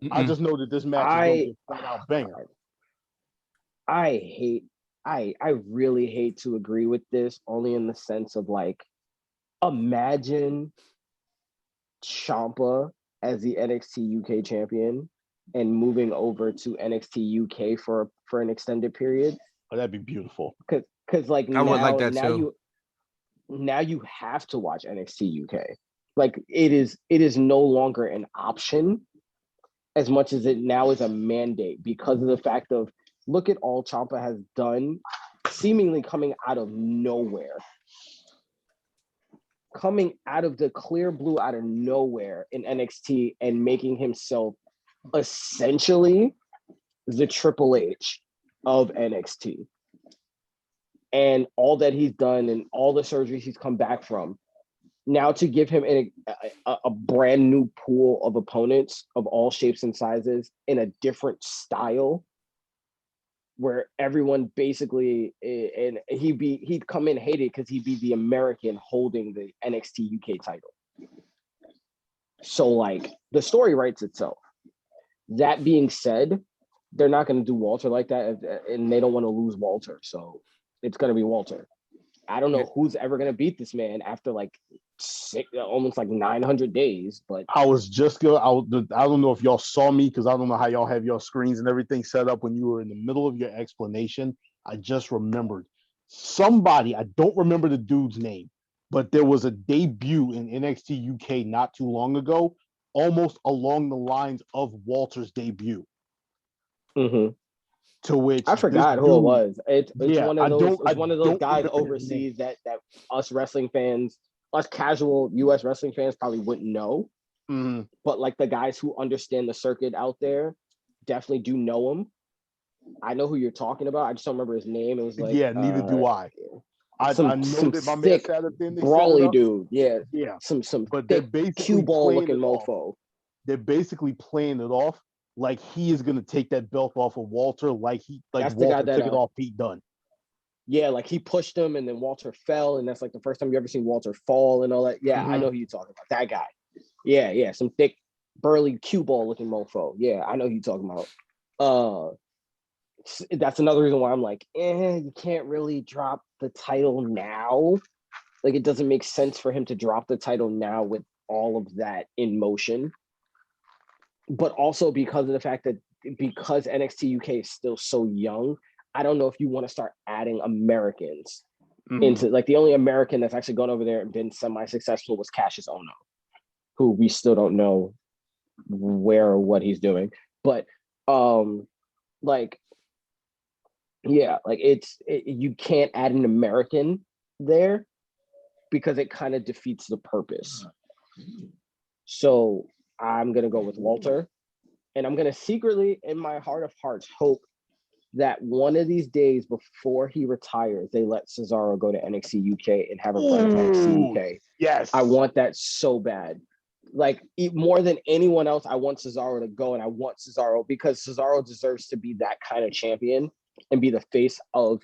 I just know that this match is going to be a flat out banger. I really hate to agree with this, only in the sense of, like, imagine Ciampa as the NXT UK champion and moving over to NXT UK for an extended period. Oh, that'd be beautiful. Because like I would like that too. Now you have to watch NXT UK. Like, it is no longer an option as much as it now is a mandate, because of the fact of, look at all Ciampa has done, seemingly coming out of nowhere. Coming out of the clear blue, out of nowhere in NXT, and making himself essentially the Triple H of NXT. And all that he's done and all the surgeries he's come back from. Now to give him a brand new pool of opponents of all shapes and sizes in a different style, where everyone basically, and he'd come in hated because he'd be the American holding the NXT UK title. So, like, the story writes itself. That being said, they're not going to do Walter like that, and they don't want to lose Walter, so it's going to be Walter. I don't know who's ever going to beat this man after like almost like 900 days, but I was just going. I don't know if y'all saw me because I don't know how y'all have your screens and everything set up when you were in the middle of your explanation. I just remembered somebody. I don't remember the dude's name, but there was a debut in NXT UK not too long ago, almost along the lines of Walter's debut. Mm-hmm. To which I forgot who it was. It's yeah, one of those. It's one of those guys overseas that us wrestling fans, us casual U.S. wrestling fans, probably wouldn't know. Mm-hmm. But like the guys who understand the circuit out there, definitely do know him. I know who you're talking about. I just don't remember his name. It was like neither do I. I know that my man sat up there. Brawly dude. Yeah. Some but thick cue ball looking mofo. They're basically playing it off like he is going to take that belt off of Walter, like Walter took it off Pete Dunne. Yeah, like he pushed him and then Walter fell, and that's like the first time you ever seen Walter fall and all that. Yeah, I know who you're talking about. That guy. Yeah, some thick, burly cue ball looking mofo. Yeah, I know who you're talking about. That's another reason why I'm like, you can't really drop the title now. Like, it doesn't make sense for him to drop the title now with all of that in motion. But also because of the fact that because NXT UK is still so young, I don't know if you want to start adding Americans into, like, the only American that's actually gone over there and been semi-successful was Cassius Ohno, who we still don't know where or what he's doing. But like, yeah, like you can't add an American there because it kind of defeats the purpose. So I'm going to go with Walter, and I'm going to secretly, in my heart of hearts, hope that one of these days before he retires, they let Cesaro go to NXT UK and have a run at NXT UK. Yes. I want that so bad. Like, more than anyone else, I want Cesaro to go, and I want Cesaro because Cesaro deserves to be that kind of champion and be the face of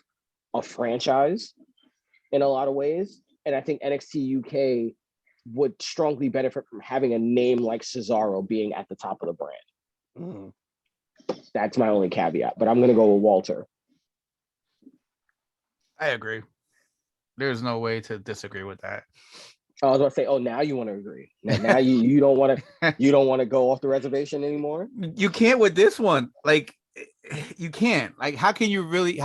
a franchise in a lot of ways. And I think NXT UK would strongly benefit from having a name like Cesaro being at the top of the brand. That's my only caveat, but I'm going to go with Walter. I agree. There's no way to disagree with that. I was going to say, now you want to agree. Now you don't want to go off the reservation anymore. You can't with this one. Like, you can't. Like, how can you really?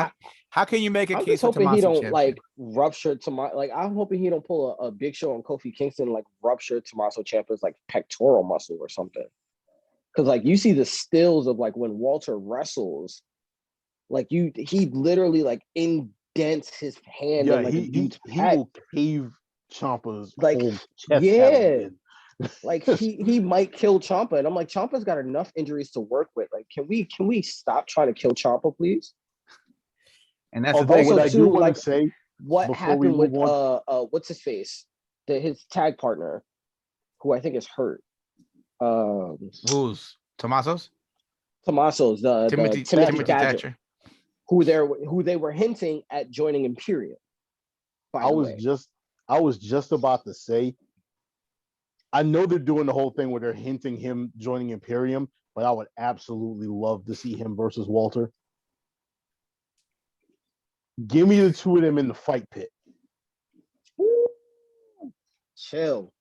How can you make a case for Tommaso? I'm hoping he don't like rupture Tommaso. Like, I'm hoping he don't pull a Big Show on Kofi Kingston, like rupture Tommaso Ciampa's like pectoral muscle or something. Because like you see the stills of like when Walter wrestles, like he literally like indents his hand. Yeah, and, like, he will cave Ciampa's like whole chest. Like he might kill Ciampa, and I'm like, Ciampa's got enough injuries to work with. Like, can we stop trying to kill Ciampa, please? And that's although what I do want to say, what happened with what's his face, his tag partner, who I think is hurt. Who's Tommaso's? Timothy Thatcher. Who they were hinting at joining Imperium. I was just about to say, I know they're doing the whole thing where they're hinting him joining Imperium, but I would absolutely love to see him versus Walter. Give me the two of them in the fight pit. Ooh. Chill.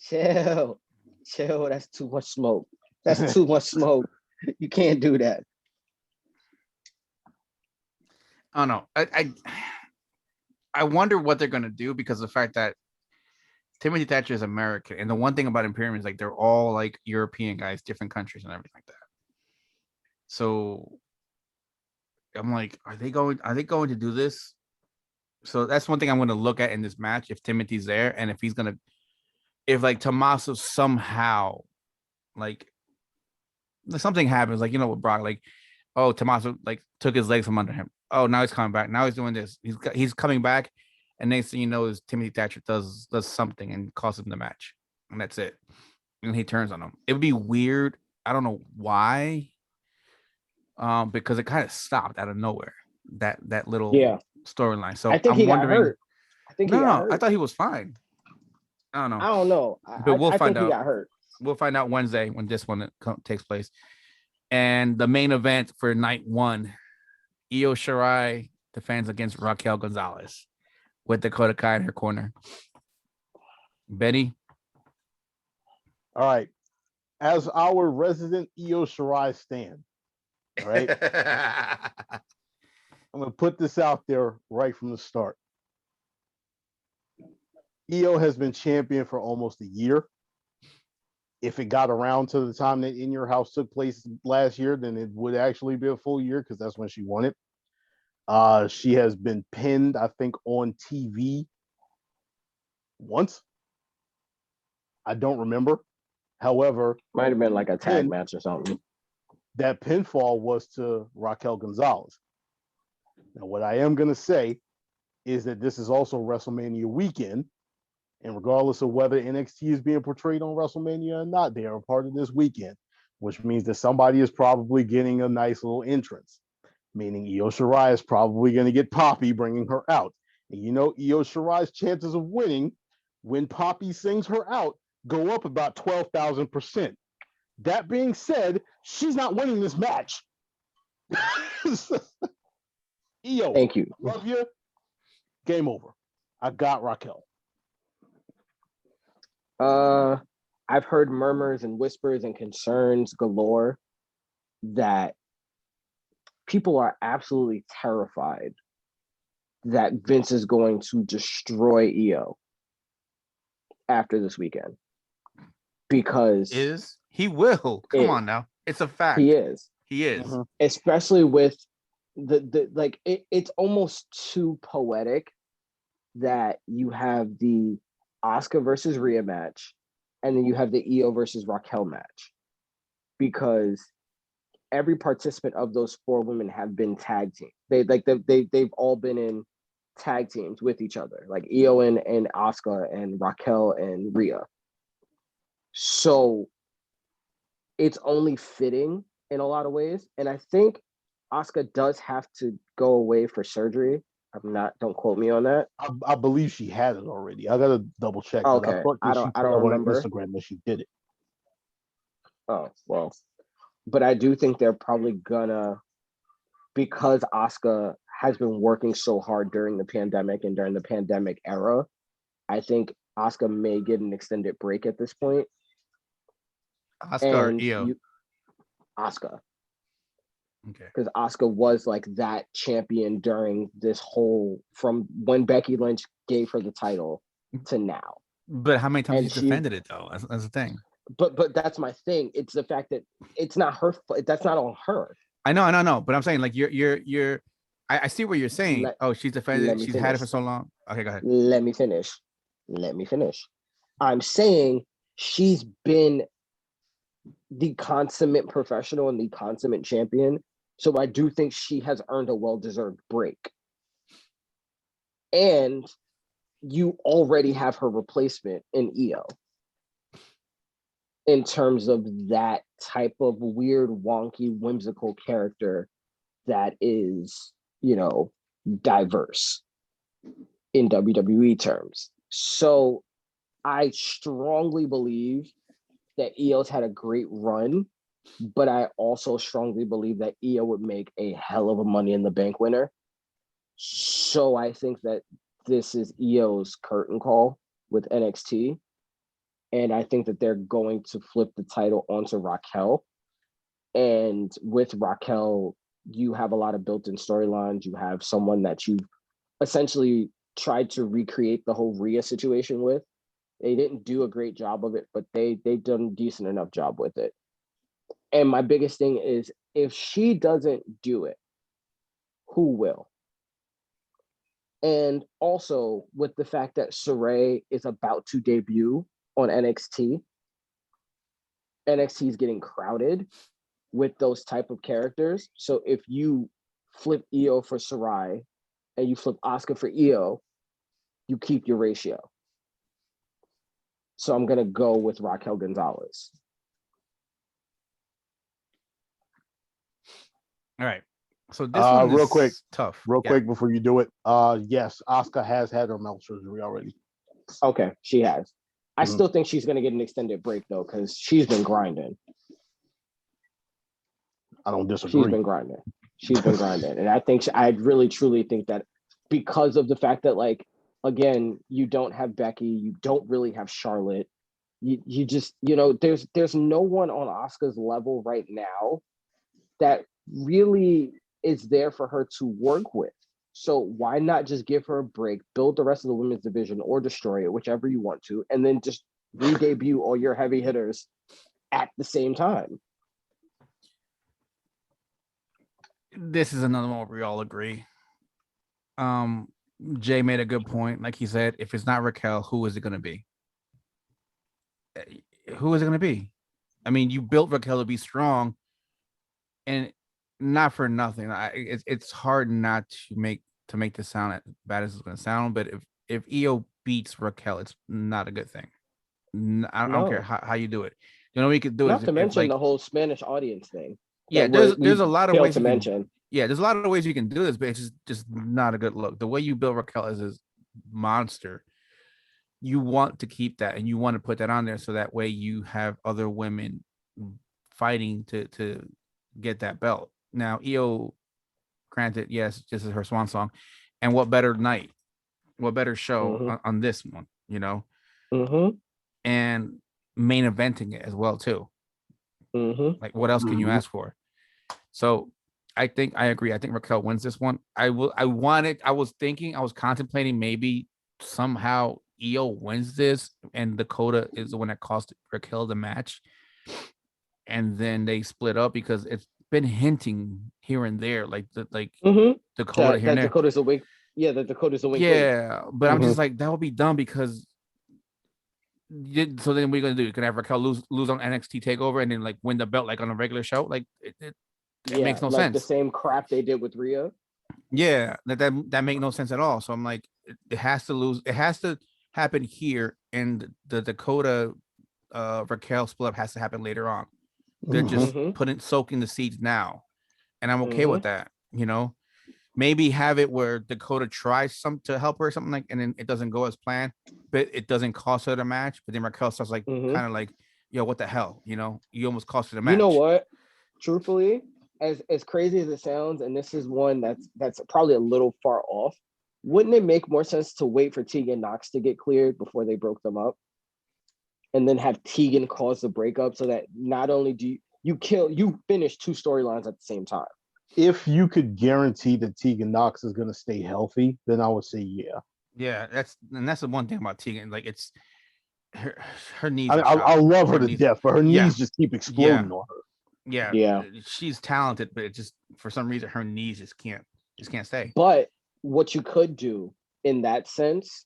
That's too much smoke. That's too much smoke. You can't do that. I don't know. I wonder what they're gonna do because of the fact that Timothy Thatcher is American, and the one thing about Imperium is like they're all like European guys, different countries and everything like that. So I'm like, are they going to do this? So that's one thing I'm going to look at in this match if Timothy's there, and if like Tommaso somehow like something happens, like, you know, with Brock, like, oh, Tommaso like took his legs from under him. Oh, now he's coming back. Now he's doing this. He's coming back, and next thing you know is Timothy Thatcher does something and costs him the match, and that's it. And he turns on him. It would be weird. I don't know why. Because it kind of stopped out of nowhere. That little storyline. So I think I'm wondering. Got hurt. I think he got hurt. I thought he was fine. I don't know. I don't know. But we'll find out. He got hurt. We'll find out Wednesday when this one takes place. And the main event for night 1, Io Shirai defends against Raquel Gonzalez with Dakota Kai in her corner. Benny? All right. As our resident Io Shirai stan, all right, I'm going to put this out there right from the start. Io has been champion for almost a year. If it got around to the time that In Your House took place last year, then it would actually be a full year because that's when she won it. She has been pinned, I think, on TV once. I don't remember. However, Might have been like a tag match or something. That pinfall was to Raquel Gonzalez. Now, what I am going to say is that this is also WrestleMania weekend. And regardless of whether NXT is being portrayed on WrestleMania or not, they are a part of this weekend, which means that somebody is probably getting a nice little entrance, meaning Io Shirai is probably going to get Poppy bringing her out. And you know, Io Shirai's chances of winning when Poppy sings her out go up about 12,000%. That being said, she's not winning this match. Io, thank you. love you. Game over. I got Raquel. I've heard murmurs and whispers and concerns galore that people are absolutely terrified that Vince is going to destroy Io after this weekend. Because he will. Come on now. It's a fact. He is. Mm-hmm. Especially with the like it's almost too poetic that you have the Asuka versus Rhea match and then you have the Io versus Raquel match, because every participant of those 4 women have been tag team. They've all been in tag teams with each other, like Io and Asuka and Raquel and Rhea. So it's only fitting in a lot of ways. And I think Asuka does have to go away for surgery. Don't quote me on that. I believe she had it already. I gotta double check. Okay. I don't remember. Instagram that she did it. Oh, well. But I do think they're probably gonna, because Asuka has been working so hard during the pandemic and during the pandemic era, I think Asuka may get an extended break at this point. Asuka or Io? Asuka. Okay. Because Asuka was like that champion during this whole, from when Becky Lynch gave her the title to now. But how many times she's defended it though? That's the thing. But that's my thing. It's the fact that it's not her. That's not on her. I know. But I'm saying, like, you're. I see what you're saying. She's defended. She's had it for so long. Okay, go ahead. Let me finish. I'm saying she's been the consummate professional and the consummate champion. So I do think she has earned a well-deserved break. And you already have her replacement in Io. In terms of that type of weird, wonky, whimsical character that is, diverse in WWE terms. So I strongly believe that Io's had a great run, but I also strongly believe that Io would make a hell of a Money in the Bank winner. So I think that this is Io's curtain call with NXT. And I think that they're going to flip the title onto Raquel. And with Raquel, you have a lot of built-in storylines. You have someone that you've essentially tried to recreate the whole Rhea situation with. They didn't do a great job of it, but they've done a decent enough job with it. And my biggest thing is, if she doesn't do it, who will? And also with the fact that Ciampa is about to debut on NXT, NXT is getting crowded with those type of characters. So if you flip Io for Ciampa and you flip Asuka for Io, you keep your ratio. So I'm going to go with Raquel Gonzalez. All right. So this one real is quick, tough. Quick before you do it. Yes, Asuka has had her mouth surgery already. Okay, she has. I still think she's going to get an extended break though, because she's been grinding. I don't disagree. She's been grinding, and I really truly think that because of the fact that, like, again, you don't have Becky, you don't really have Charlotte, you just, there's no one on Asuka's level right now that really is there for her to work with. So why not just give her a break, build the rest of the women's division, or destroy it, whichever you want to, and then just re-debut all your heavy hitters at the same time. This is another one where we all agree. Jay made a good point. Like he said, if it's not Raquel, who is it going to be? Who is it going to be? I mean, you built Raquel to be strong, and not for nothing. It's hard not to make this sound as bad as it's going to sound. But if EO beats Raquel, it's not a good thing. I don't care how you do it. You know, we could do not it. To mention the whole Spanish audience thing. Yeah, there's a lot of ways to mention. There's a lot of ways you can do this, but it's just not a good look. The way you build Raquel as this monster, you want to keep that, and you want to put that on there so that way you have other women fighting to get that belt. Now, EO, granted, yes, this is her swan song, and what better night, what better show on this one, and main eventing it as well too. Like, what else can you ask for? So I think I agree. I think Raquel wins this one. I was contemplating maybe somehow EO wins this and Dakota is the one that cost Raquel the match. And then they split up because it's been hinting here and there, like Dakota here and there. Dakota's awake. Yeah, the Dakota's awake. Yeah, but I'm just like, that would be dumb because so then what are you gonna do? You can have Raquel lose on NXT Takeover and then like win the belt like on a regular show. Like it makes no sense. The same crap they did with Rhea. Yeah, that make no sense at all. So I'm like, it has to lose. It has to happen here, and the Dakota Raquel split up has to happen later on. They're just soaking the seeds now, and I'm okay with that. Maybe have it where Dakota tries to help her or something, like, and then it doesn't go as planned, but it doesn't cost her the match. But then Raquel starts like kind of like, yo, what the hell? You almost cost her the match. You know what? Truthfully, as crazy as it sounds, and this is one that's probably a little far off, wouldn't it make more sense to wait for Tegan Nox to get cleared before they broke them up? And then have Tegan cause the breakup so that not only do you finish two storylines at the same time. If you could guarantee that Tegan Nox is going to stay healthy, then I would say yeah. Yeah, that's the one thing about Tegan. Like, it's her knees. I love her to death, but her knees just keep exploding on her. Yeah, she's talented, but it just for some reason her knees just can't stay. But what you could do in that sense,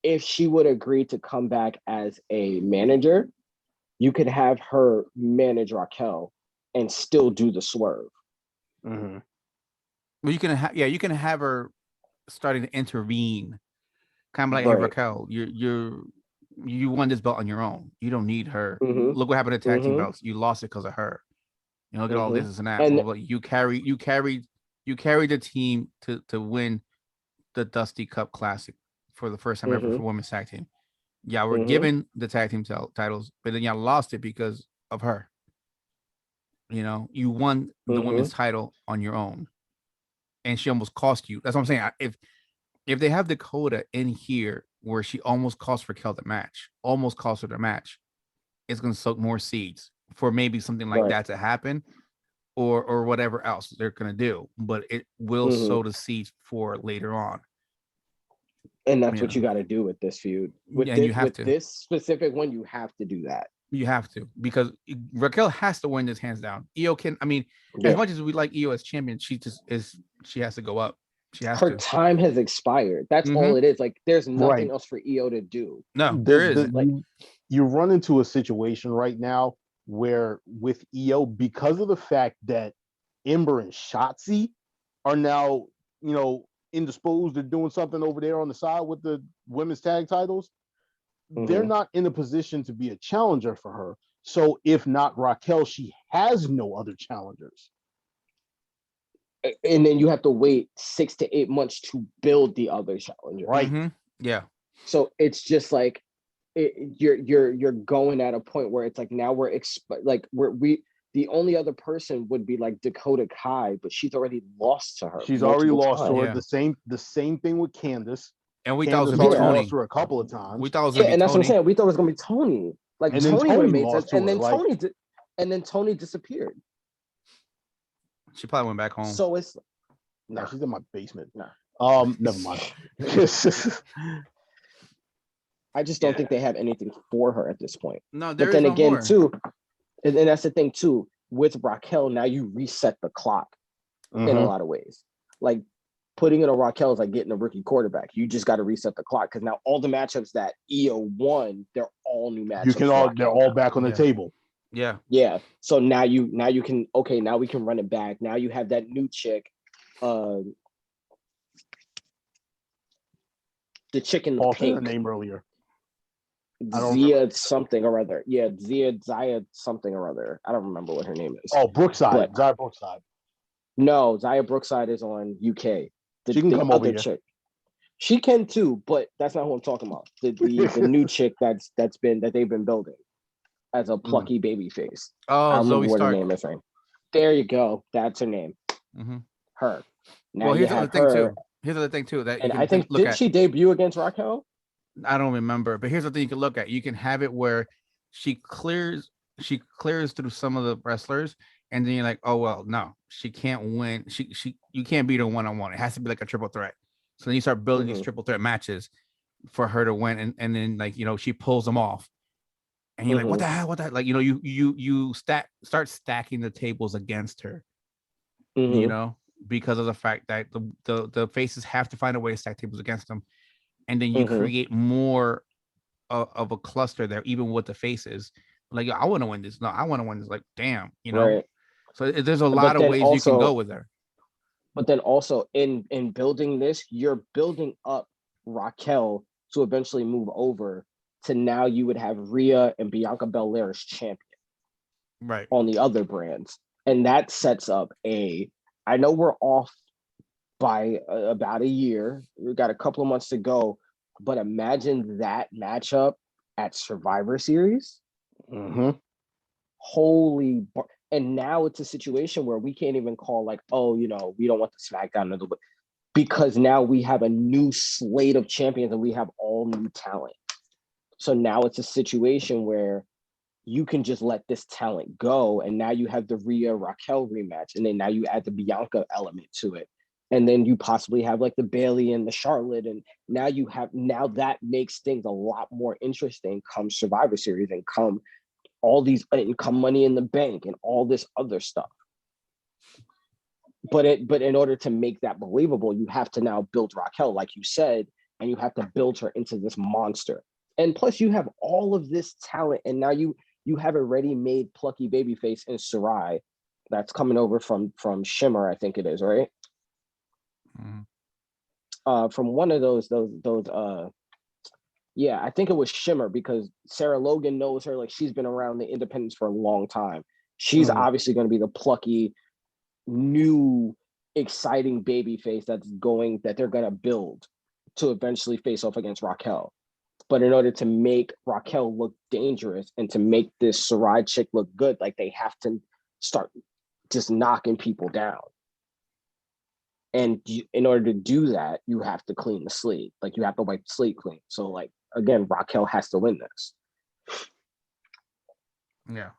if she would agree to come back as a manager, you could have her manage Raquel and still do the swerve. Well, you can have her starting to intervene, kind of like, hey, Raquel, you won this belt on your own. You don't need her. Look what happened to tag team belts. You lost it because of her. Look at all this and that. And you carried the team to win the Dusty Cup Classic for the first time ever for women's tag team. Yeah, we're given the tag team titles, but then y'all lost it because of her. You won the women's title on your own, and she almost cost you. That's what I'm saying. If they have Dakota in here where she almost cost Raquel the match, it's going to soak more seeds for maybe something like that to happen, or whatever else they're going to do. But it will sow the seeds for later on. And that's what you got to do with this feud. With this specific one, you have to do that. You have to, because Raquel has to win this hands down. EO can, as much as we like EO as champion, she has to go up. Her time has expired. That's all it is. Like, there's nothing else for EO to do. No, there isn't. You run into a situation right now where with EO, because of the fact that Ember and Shotzi are now, indisposed or doing something over there on the side with the women's tag titles, they're not in a position to be a challenger for her. So if not Raquel, she has no other challengers. And then you have to wait 6 to 8 months to build the other challenger. Right. Yeah. So it's just like you're going at a point where it's like, now The only other person would be like Dakota Kai, but she's already lost to her. She's already lost to her. Yeah. The same thing with Candace. And we thought it was Candace gonna be already Tony. lost her a couple of times. We thought it was Yeah, gonna be and that's what I'm Tony. saying. We thought it was gonna be Tony. Like And then Tony would have Tony made lost sense, to and her, then like- Tony disappeared. She probably went back home. So it's No, she's in my basement. No. Never mind. I just don't think they have anything for her at this point. No, there But then is no again, more. too, and that's the thing too. With Raquel, now you reset the clock in a lot of ways. Like putting in a Raquel is like getting a rookie quarterback. You just got to reset the clock because now all the matchups that Io won, they're all new matchups. They're all back on the table. Yeah. Yeah. So now you can now we can run it back. Now you have that new chick, the chick in the Paul said her pink. name earlier. Zia something or other. Yeah, Zia something or other. I don't remember what her name is. Oh, Brookside. But- Zia Brookside. No, Zia Brookside is on UK. She can come over here. Chick. She can too, but that's not who I'm talking about. The new chick that they've been building as a plucky baby face. I Oh, don't Zoe remember what her Stark. name is. There you go. That's her name. Mm-hmm. Her. Now Well, you here's the other have thing her. too. Here's the other thing too that you And can I think look did at. she debut against Raquel? I don't remember, but here's the thing you can look at. You can have it where she clears through some of the wrestlers, and then you're like, oh well, no, she can't win. You can't beat her one-on-one. It has to be like a triple threat. So then you start building these triple threat matches for her to win, and then like she pulls them off, and you're like, what the hell? What the hell? Like you start stacking the tables against her, because of the fact that the faces have to find a way to stack tables against them. And then you create more of a cluster there, even with the faces. Like, I want to win this. No, I want to win this. Like, damn, Right. So there's a lot of ways you can go with her. But then also in building this, you're building up Raquel to eventually move over to now you would have Rhea and Bianca Belair as champion. Right. On the other brands. And that sets up I know we're off by about a year. We've got a couple of months to go, but imagine that matchup at Survivor Series. Holy, and now it's a situation where we can't even call like, oh, we don't want the SmackDown because now we have a new slate of champions and we have all new talent. So now it's a situation where you can just let this talent go, and now you have the Rhea Raquel rematch, and then now you add the Bianca element to it. And then you possibly have like the Bailey and the Charlotte. And now that makes things a lot more interesting come Survivor Series and come Money in the Bank and all this other stuff. But in order to make that believable, you have to now build Raquel, like you said, and you have to build her into this monster. And plus you have all of this talent, and now you have a ready-made plucky babyface in Shirai that's coming over from Shimmer, I think it is, right? From one of those I think it was Shimmer, because Sarah Logan knows her. Like, she's been around the independents for a long time. She's obviously going to be the plucky, new, exciting baby face that they're going to build to eventually face off against Raquel. But in order to make Raquel look dangerous and to make this Shirai chick look good, like, they have to start just knocking people down. And in order to do that, you have to clean the slate. Like, you have to wipe the slate clean. So, like, again, Raquel has to win this. Yeah.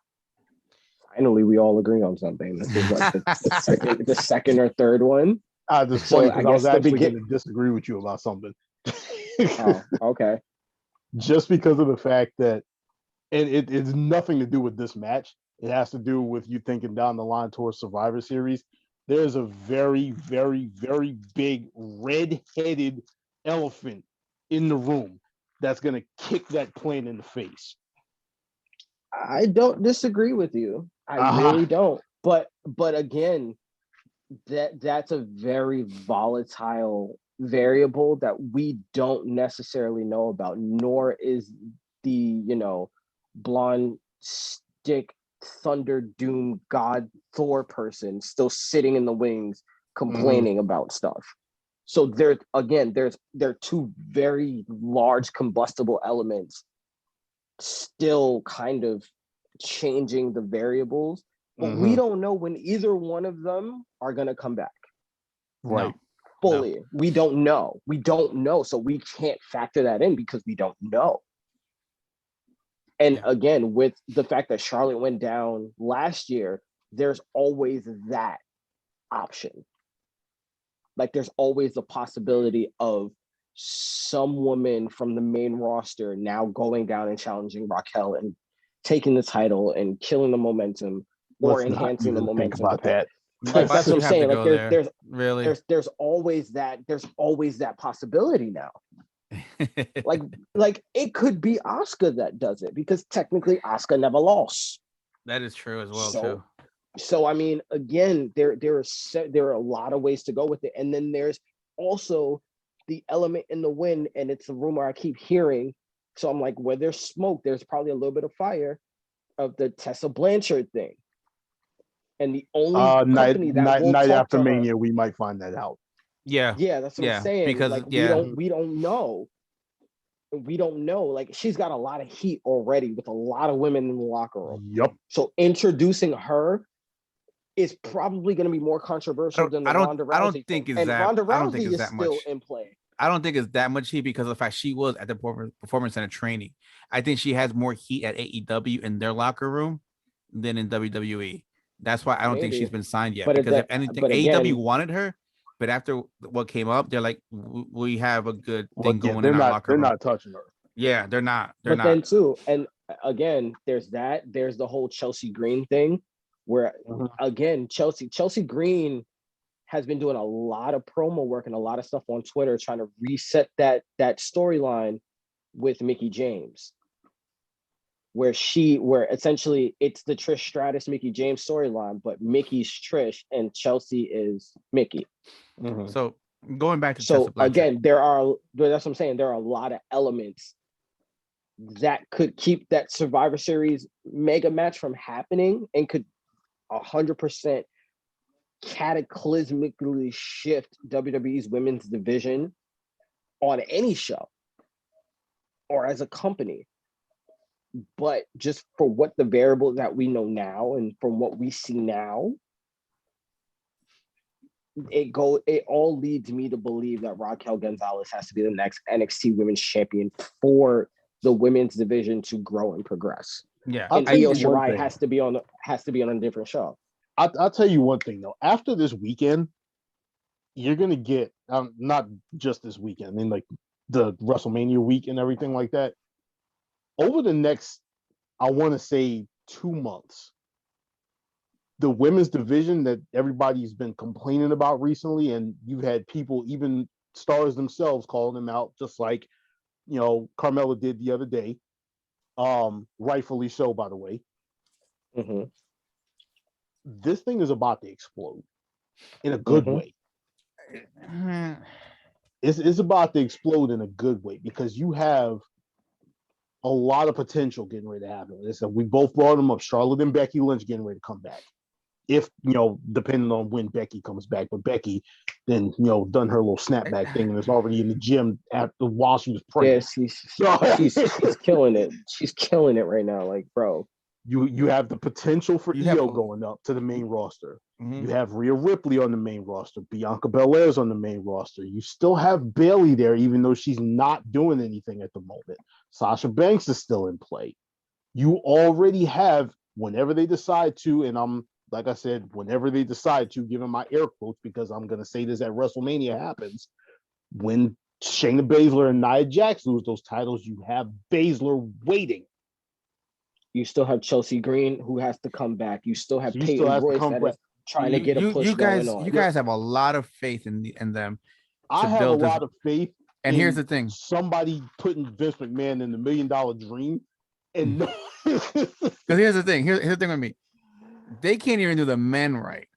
Finally, we all agree on something. This is like the second or third one. It's funny because I was actually going to disagree with you about something. Oh, okay. Just because of the fact that, and it's nothing to do with this match. It has to do with you thinking down the line towards Survivor Series. There's a very, very, very big red-headed elephant in the room that's going to kick that plane in the face. I don't disagree with you. I really don't. But again, that's a very volatile variable that we don't necessarily know about, nor is the, blonde stick Thunder Doom God Thor person still sitting in the wings complaining about stuff. So there are two very large combustible elements still kind of changing the variables, But we don't know when either one of them are going to come back. Right. No. Fully. No. We don't know. We don't know. So we can't factor that in because we don't know. And again, with the fact that Charlotte went down last year, there's always that option. Like there's always the possibility of some woman from the main roster now going down and challenging Raquel and taking the title and killing the momentum or enhancing the momentum. Think about that. Like that's what I'm saying. Like there's always that possibility now. like it could be Asuka that does it because technically Asuka never lost. That is true as well too. So I mean, again, there are a lot of ways to go with it, and then there's also the element in the wind, and it's a rumor I keep hearing. So I'm like, where there's smoke, there's probably a little bit of fire of the Tessa Blanchard thing. And the only company that will night talk after to Mania, her, we might find that out. Yeah, that's what I'm saying. Because like we don't know. We don't know. Like she's got a lot of heat already with a lot of women in the locker room. Yep. So introducing her is probably going to be more controversial than the Ronda Rousey. I don't think thing. Ronda Rousey is still in play. I don't think it's that much heat because of the fact she was at the Performance Center training. I think she has more heat at AEW in their locker room than in WWE. That's why I don't think she's been signed yet. Because if anything, AEW wanted her, but after what came up, they're like, we have a good thing going in our locker room. They're not touching her. Yeah, they're not. Then too, and again, there's that. There's the whole Chelsea Green thing, where again, Chelsea Green has been doing a lot of promo work and a lot of stuff on Twitter trying to reset that storyline with Mickie James, where essentially it's the Trish Stratus Mickie James storyline, but Mickey's Trish and Chelsea is Mickie. So going back to so again, that's what I'm saying. There are a lot of elements that could keep that Survivor Series mega match from happening and could 100% cataclysmically shift WWE's women's division on any show or as a company. But just for what the variables that we know now and from what we see now, it all leads me to believe that Raquel Gonzalez has to be the next NXT Women's Champion for the women's division to grow and progress. Yeah, and Io Shirai has to be on a different show. I'll tell you one thing though. After this weekend, you're gonna get not just this weekend. I mean, like the WrestleMania week and everything like that. Over the next, I want to say 2 months, the women's division that everybody's been complaining about recently, and you've had people, even stars themselves, calling them out, just like Carmella did the other day. Rightfully so, by the way. This thing is about to explode in a good way. It's about to explode in a good way because you have a lot of potential getting ready to happen. Listen, we both brought them up. Charlotte and Becky Lynch getting ready to come back. If, depending on when Becky comes back. But Becky then, done her little snapback thing and is already in the gym while she was pregnant. Yeah, she's killing it. She's killing it right now. Like, bro. You have the potential for Io going up to the main roster. You have Rhea Ripley on the main roster. Bianca Belair's on the main roster. You still have Bayley there, even though she's not doing anything at the moment. Sasha Banks is still in play. You already have, whenever they decide to, and like I said, whenever they decide to, given my air quotes, because I'm going to say this at WrestleMania happens, when Shayna Baszler and Nia Jax lose those titles, you have Baszler waiting. You still have Chelsea Green, who has to come back. You still have Peyton Royce that is trying to get a push going on. You guys have a lot of faith in them. I have a lot of faith. And here's the thing: somebody putting Vince McMahon in the $1 Million Dream, and because here's the thing. Here's the thing with me: they can't even do the men right.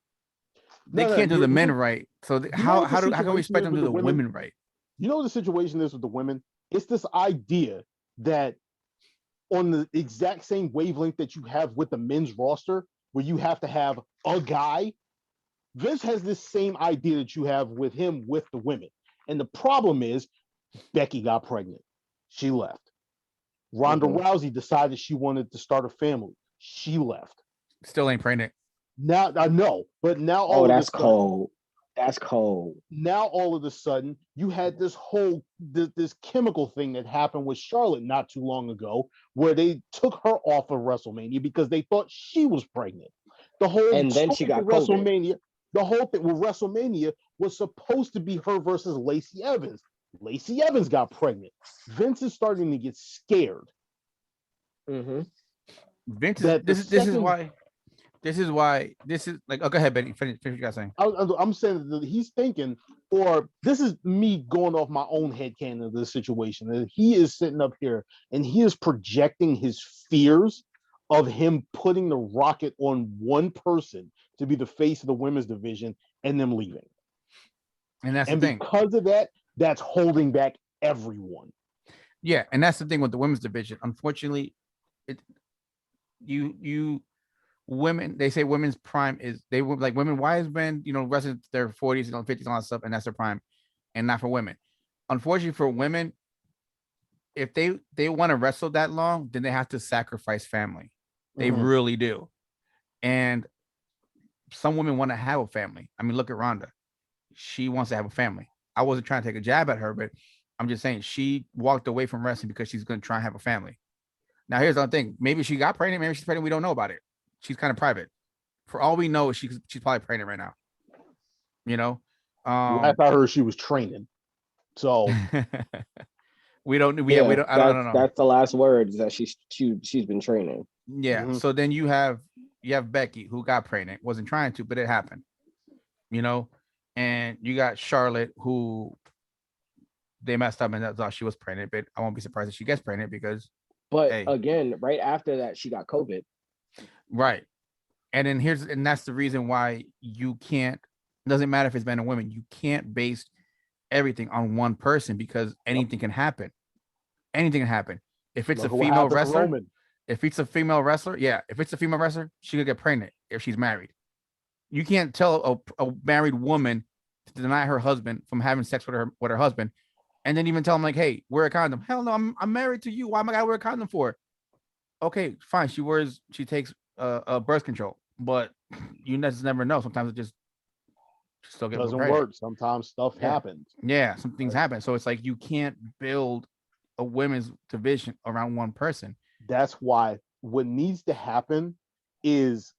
They can't do the men right. So how can we expect them to do the women right? You know what the situation is with the women? It's this idea that on the exact same wavelength that you have with the men's roster, where you have to have a guy, Vince has this same idea that you have with him with the women. And the problem is, Becky got pregnant. She left. Ronda Rousey decided she wanted to start a family. She left. Still ain't pregnant. Now I know, but now Oh, that's cold. That's cold. Now all of a sudden you had this whole this chemical thing that happened with Charlotte not too long ago, where they took her off of WrestleMania because they thought she was pregnant. The whole And then she got COVID. WrestleMania, the whole thing with WrestleMania was supposed to be her versus Lacey Evans. Lacey Evans got pregnant. Vince is starting to get scared. Mm-hmm. Vince is, this is why like, oh, go ahead, Betty. Finish what you got saying. I'm saying that he's thinking, or this is me going off my own headcanon of this situation, that he is sitting up here and he is projecting his fears of him putting the rocket on one person to be the face of the women's division and them leaving. And that's the thing. Because of that, that's holding back everyone. Yeah, and that's the thing with the women's division. Unfortunately, women, they say women's prime is, they were like women, why is men, wrestling their 40s and 50s and all that stuff, and that's their prime, and not for women. Unfortunately for women, if they want to wrestle that long, then they have to sacrifice family. They really do. And some women want to have a family. I mean, look at Rhonda. She wants to have a family. I wasn't trying to take a jab at her, but I'm just saying she walked away from wrestling because she's going to try and have a family. Now, here's the other thing. Maybe she got pregnant. Maybe she's pregnant. We don't know about it. She's kind of private. For all we know, she's probably pregnant right now. Last I heard, she was training. So we don't. We don't. I don't know. That's the last word, is that she's been training. Yeah. So then you have Becky, who got pregnant, wasn't trying to, but it happened. And you got Charlotte, who they messed up and that's all, she was pregnant. But I won't be surprised if she gets pregnant because. But again, right after that, she got COVID. Right. And then that's the reason why you can't, it doesn't matter if it's men or women, you can't base everything on one person because anything can happen. Anything can happen. If it's a female wrestler, if it's a female wrestler, she could get pregnant if she's married. You can't tell a married woman to deny her husband from having sex with her husband, and then even tell him like, "Hey, wear a condom." Hell no, I'm married to you. Why am I gotta wear a condom for? Okay, fine. She takes birth control, but you just never know. Sometimes it just still doesn't work. Sometimes stuff happens. Yeah, some things happen. So it's like you can't build a women's division around one person. That's why what needs to happen is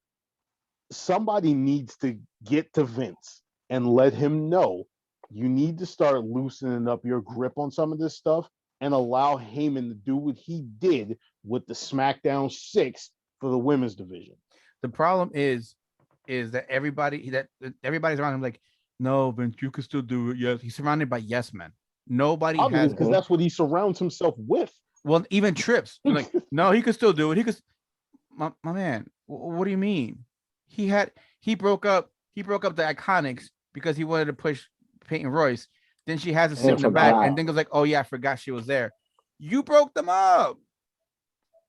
somebody needs to get to Vince and let him know you need to start loosening up your grip on some of this stuff and allow Heyman to do what he did with the SmackDown 6 for the women's division. The problem is that everybody's around him like, no, Vince, you can still do it. Yes, he's surrounded by yes men. Nobody has, because that's what he surrounds himself with. Well, even Trips, like, no, he could still do it. He could, my man. What do you mean? He broke up the Iconics because he wanted to push Peyton Royce. Then she has a sit in the back, and then goes like, "Oh yeah, I forgot she was there." You broke them up.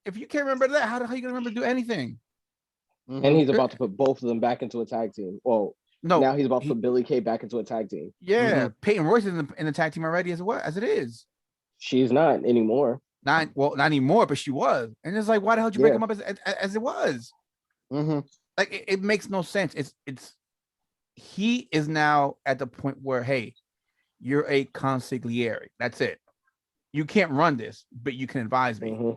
If you can't remember that, how the hell are you gonna remember to do anything? And he's about to put both of them back into a tag team. Well, no, now he's about to put Billie Kay back into a tag team. Yeah, Peyton Royce is in the tag team already as it is. She's not anymore. Not anymore, but she was. And it's like, why the hell did you break him up as it was? Like it makes no sense. He is now at the point where, hey, you're a consigliere. That's it. You can't run this, but you can advise me.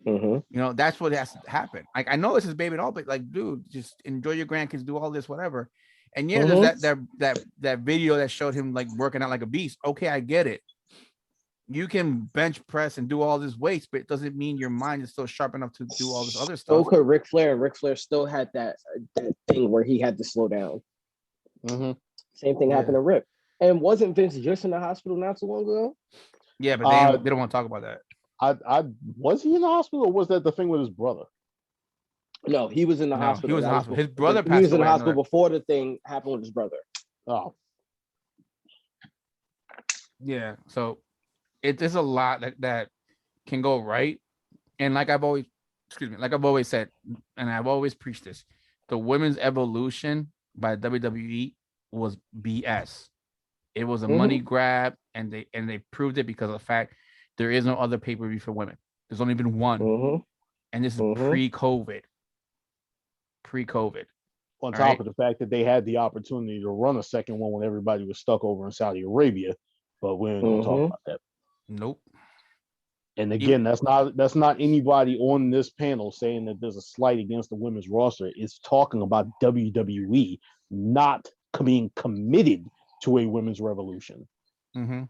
That's what has to happen. Like, I know this is baby and all, but like, dude, just enjoy your grandkids, do all this, whatever. And there's that video that showed him like working out like a beast. Okay, I get it. You can bench press and do all this weights, but it doesn't mean your mind is still sharp enough to do all this other stuff. So could Ric Flair, and Ric Flair still had that thing where he had to slow down. Same thing happened to Rip. And wasn't Vince just in the hospital not too long ago? Yeah, but they don't want to talk about that. I was he in the hospital, or was that the thing with his brother? No, he was in the hospital. He was in the hospital. His brother passed away. He was in the hospital before the thing happened with his brother. Oh. Yeah, so there's a lot that can go right. And like I've always said, and I've always preached this, the women's evolution by WWE was BS. It was a money grab, and they proved it because of the fact there is no other pay-per-view for women. There's only been one. And this is pre-COVID. On top right. of the fact that they had the opportunity to run a second one when everybody was stuck over in Saudi Arabia, but we ain't gonna talk about that. Nope. And again, that's not anybody on this panel saying that there's a slight against the women's roster. It's talking about WWE not being committed to a women's revolution. Mm-hmm.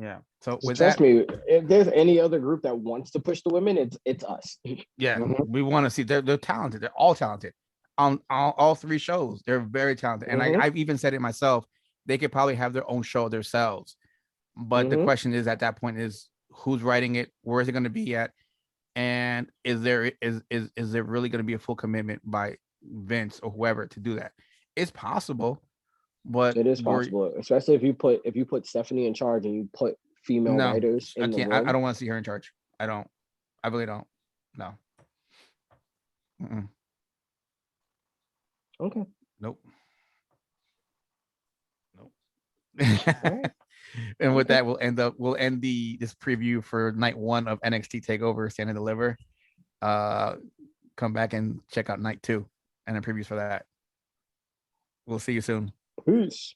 Yeah. So with trust that, me, if there's any other group that wants to push the women, it's us. yeah, we want to see they're talented. They're all talented on all three shows. They're very talented, and I've even said it myself. They could probably have their own show themselves, but the question is at that point is who's writing it, where is it going to be at, and is there really going to be a full commitment by Vince or whoever to do that? It's possible, but it is possible, especially if you put Stephanie in charge and you put female writers in the room. I don't want to see her in charge. I really don't. No. Mm-mm. Okay. Nope. Right. And with that, we'll end this preview for night 1 of NXT Takeover Stand and Deliver. Come back and check out night 2 and the previews for that. We'll see you soon. Peace.